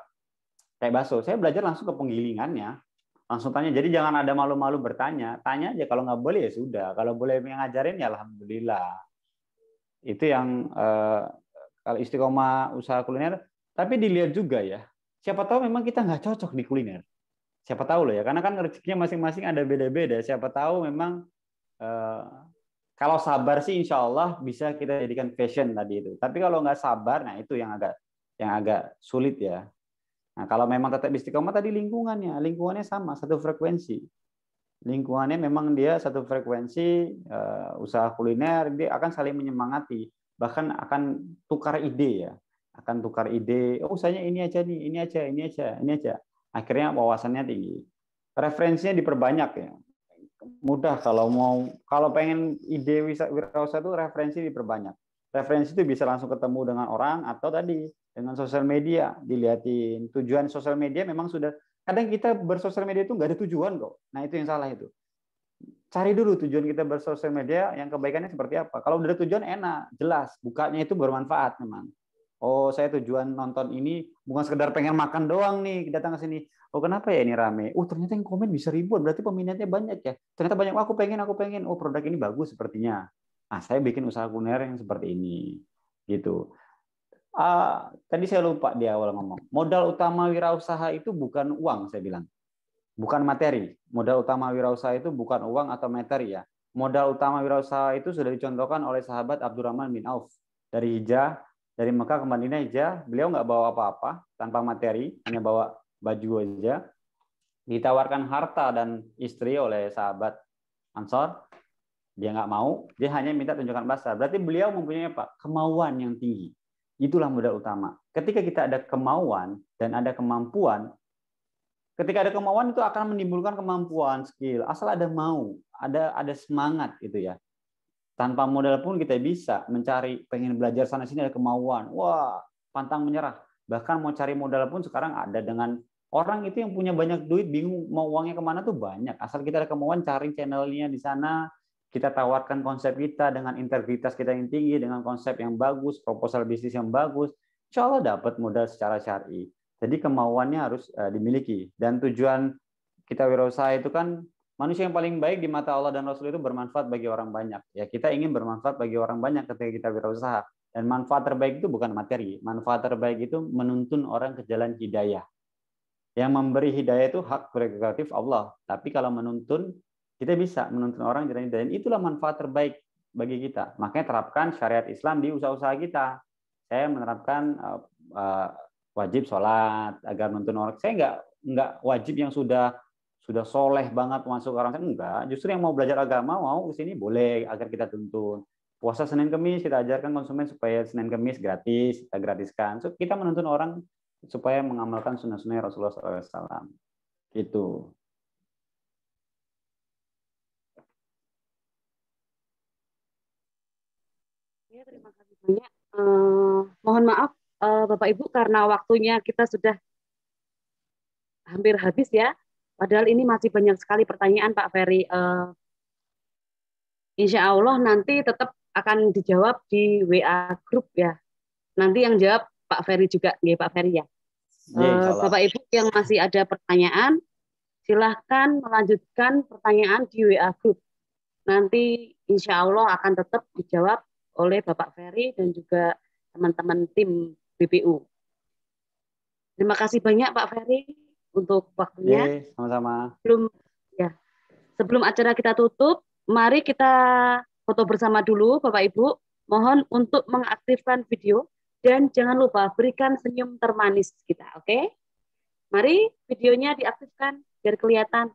kayak bakso. Saya belajar langsung ke penggilingannya. Langsung tanya. Jadi jangan ada malu-malu bertanya. Tanya aja, kalau nggak boleh ya sudah. Kalau boleh ngajarin ya alhamdulillah. Itu yang kalau istiqomah usaha kuliner, tapi dilihat juga ya, siapa tahu memang kita nggak cocok di kuliner, siapa tahu loh ya, karena kan rezekinya masing-masing ada beda-beda, siapa tahu memang kalau sabar sih insya Allah bisa kita jadikan passion tadi itu, tapi kalau nggak sabar, nah itu yang agak sulit ya. Nah kalau memang tetap istiqomah tadi lingkungannya sama, satu frekuensi. Lingkungannya memang dia satu frekuensi, usaha kuliner, dia akan saling menyemangati, bahkan akan tukar ide ya, oh usahanya ini aja nih, ini aja, akhirnya wawasannya tinggi, referensinya diperbanyak ya, mudah kalau pengen ide wirausaha itu referensi diperbanyak, referensi itu bisa langsung ketemu dengan orang atau tadi dengan sosial media, dilihatin tujuan sosial media memang sudah. Kadang kita bersosial media itu nggak ada tujuan kok. Nah itu yang salah itu. Cari dulu tujuan kita bersosial media, yang kebaikannya seperti apa. Kalau udah tujuan enak, jelas. Bukanya itu bermanfaat memang. Oh saya tujuan nonton ini bukan sekedar pengen makan doang nih, datang ke sini. Oh kenapa ya ini rame? Oh ternyata yang komen bisa ribuan, berarti peminatnya banyak ya. Ternyata banyak, aku pengen. Oh produk ini bagus sepertinya. Nah saya bikin usaha kuliner yang seperti ini. Gitu. Tadi saya lupa di awal ngomong. Modal utama wirausaha itu bukan uang, saya bilang. Bukan materi. Modal utama wirausaha itu bukan uang atau materi ya. Modal utama wirausaha itu sudah dicontohkan oleh sahabat Abdurrahman bin Auf. Dari hijrah, dari Mekah ke Madinah hijrah, beliau nggak bawa apa-apa, tanpa materi, hanya bawa baju aja. Ditawarkan harta dan istri oleh sahabat Ansor, dia nggak mau, dia hanya minta tunjukkan pasar. Berarti beliau mempunyai apa? Kemauan yang tinggi. Itulah modal utama. Ketika kita ada kemauan dan ada kemampuan, ketika ada kemauan itu akan menimbulkan kemampuan, skill. Asal ada mau, ada semangat gitu ya. Tanpa modal pun kita bisa mencari, pengen belajar sana sini ada kemauan. Wah, pantang menyerah. Bahkan mau cari modal pun sekarang ada dengan orang itu yang punya banyak duit, bingung mau uangnya kemana tuh banyak. Asal kita ada kemauan cari channelnya di sana, kita tawarkan konsep kita dengan integritas kita yang tinggi, dengan konsep yang bagus, proposal bisnis yang bagus, insya Allah dapat modal secara syar'i. Jadi kemauannya harus dimiliki. Dan tujuan kita wirausaha itu kan manusia yang paling baik di mata Allah dan Rasul itu bermanfaat bagi orang banyak. Ya kita ingin bermanfaat bagi orang banyak ketika kita wirausaha. Dan manfaat terbaik itu bukan materi. Manfaat terbaik itu menuntun orang ke jalan hidayah. Yang memberi hidayah itu hak prerogatif Allah. Tapi kalau menuntun, kita bisa menuntun orang jalan hidayah. Dan itulah manfaat terbaik bagi kita. Makanya terapkan syariat Islam di usaha-usaha kita. Saya menerapkan wajib sholat agar menuntun orang. Saya nggak wajib yang sudah soleh banget masuk orang, enggak. Justru yang mau belajar agama mau ke sini boleh agar kita tuntun. Puasa Senin Kemis kita ajarkan konsumen supaya Senin Kemis gratis, kita gratiskan. So, kita menuntun orang supaya mengamalkan sunnah-sunnah Rasulullah SAW. Gitu. Oke, terima kasih banyak. Mohon maaf Bapak Ibu karena waktunya kita sudah hampir habis ya. Padahal ini masih banyak sekali pertanyaan Pak Ferry. Insya Allah nanti tetap akan dijawab di WA grup ya. Nanti yang jawab Pak Ferry juga, ya Pak Ferry ya. Bapak Ibu yang masih ada pertanyaan, silahkan melanjutkan pertanyaan di WA grup. Nanti insya Allah akan tetap dijawab oleh Bapak Ferry dan juga teman-teman tim BPU. Terima kasih banyak Pak Ferry untuk waktunya. Sama-sama. Sebelum acara kita tutup, mari kita foto bersama dulu Bapak Ibu. Mohon untuk mengaktifkan video dan jangan lupa berikan senyum termanis kita, oke? Mari videonya diaktifkan biar kelihatan.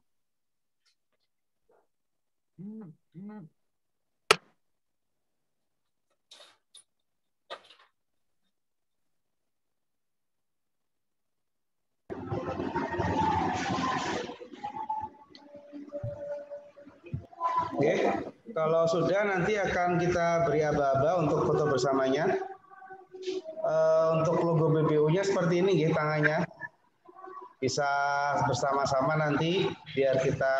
Oke, kalau sudah nanti akan kita beri aba-aba untuk foto bersamanya. Untuk logo BPU-nya seperti ini, gitu, tangannya. Bisa bersama-sama nanti biar kita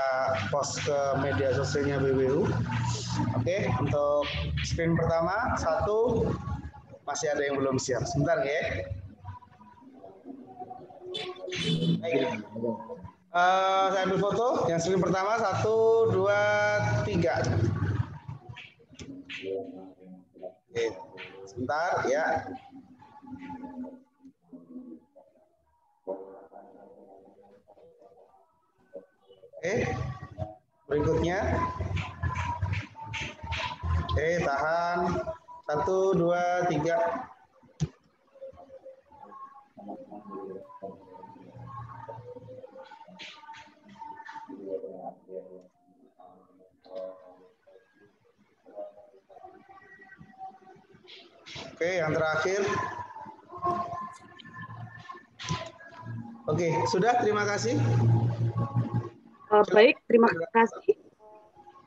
post ke media sosialnya BPU. Oke, untuk screen pertama, 1, masih ada yang belum siap. Sebentar ya. Baik. Saya ambil foto yang screen pertama 1, 2, 3. Oke, sebentar ya. Oke, berikutnya. Oke, tahan. 1, 2, 3. Oke, yang terakhir. Oke, sudah, terima kasih. Baik, terima kasih.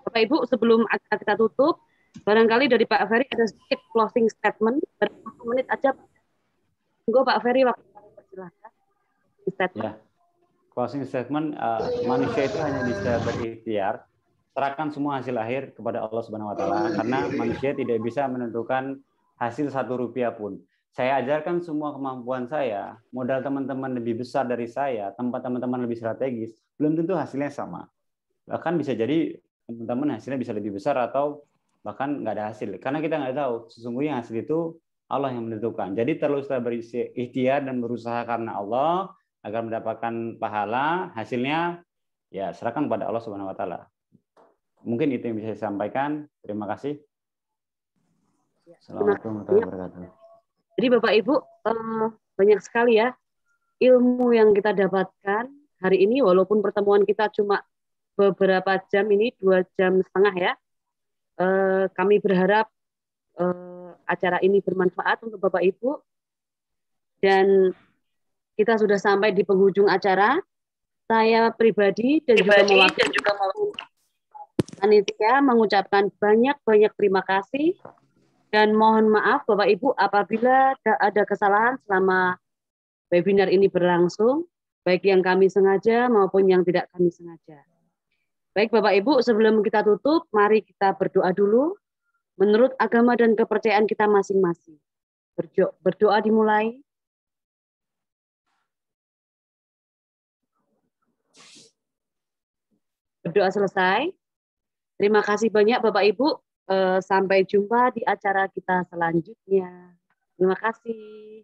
Bapak Ibu, sebelum acara kita tutup, barangkali dari Pak Ferry ada sedikit closing statement, 1 menit aja. Tunggu Pak Ferry, waktu silakan. Ya. Closing statement, manusia itu hanya bisa berikhtiar, serahkan semua hasil akhir kepada Allah Subhanahu wa taala, karena manusia tidak bisa menentukan hasil 1 rupiah pun. Saya ajarkan semua kemampuan saya, modal teman-teman lebih besar dari saya, tempat teman-teman lebih strategis, belum tentu hasilnya sama. Bahkan bisa jadi teman-teman hasilnya bisa lebih besar atau bahkan nggak ada hasil. Karena kita nggak tahu, sesungguhnya hasil itu Allah yang menentukan. Jadi teruslah berikhtiar dan berusaha karena Allah agar mendapatkan pahala, hasilnya ya serahkan kepada Allah Subhanahu wa taala. Mungkin itu yang bisa saya sampaikan. Terima kasih. Assalamualaikum warahmatullahi wabarakatuh. Jadi Bapak Ibu, banyak sekali ya ilmu yang kita dapatkan hari ini, walaupun pertemuan kita cuma beberapa jam ini, 2,5 jam ya. Kami berharap acara ini bermanfaat untuk Bapak Ibu. Dan kita sudah sampai di penghujung acara. Saya pribadi dan juga panitia mengucapkan banyak-banyak terima kasih. Dan mohon maaf Bapak Ibu apabila ada kesalahan selama webinar ini berlangsung, baik yang kami sengaja maupun yang tidak kami sengaja. Baik Bapak Ibu, sebelum kita tutup, mari kita berdoa dulu menurut agama dan kepercayaan kita masing-masing. Berdoa dimulai. Berdoa selesai. Terima kasih banyak Bapak Ibu. Sampai jumpa di acara kita selanjutnya. Terima kasih.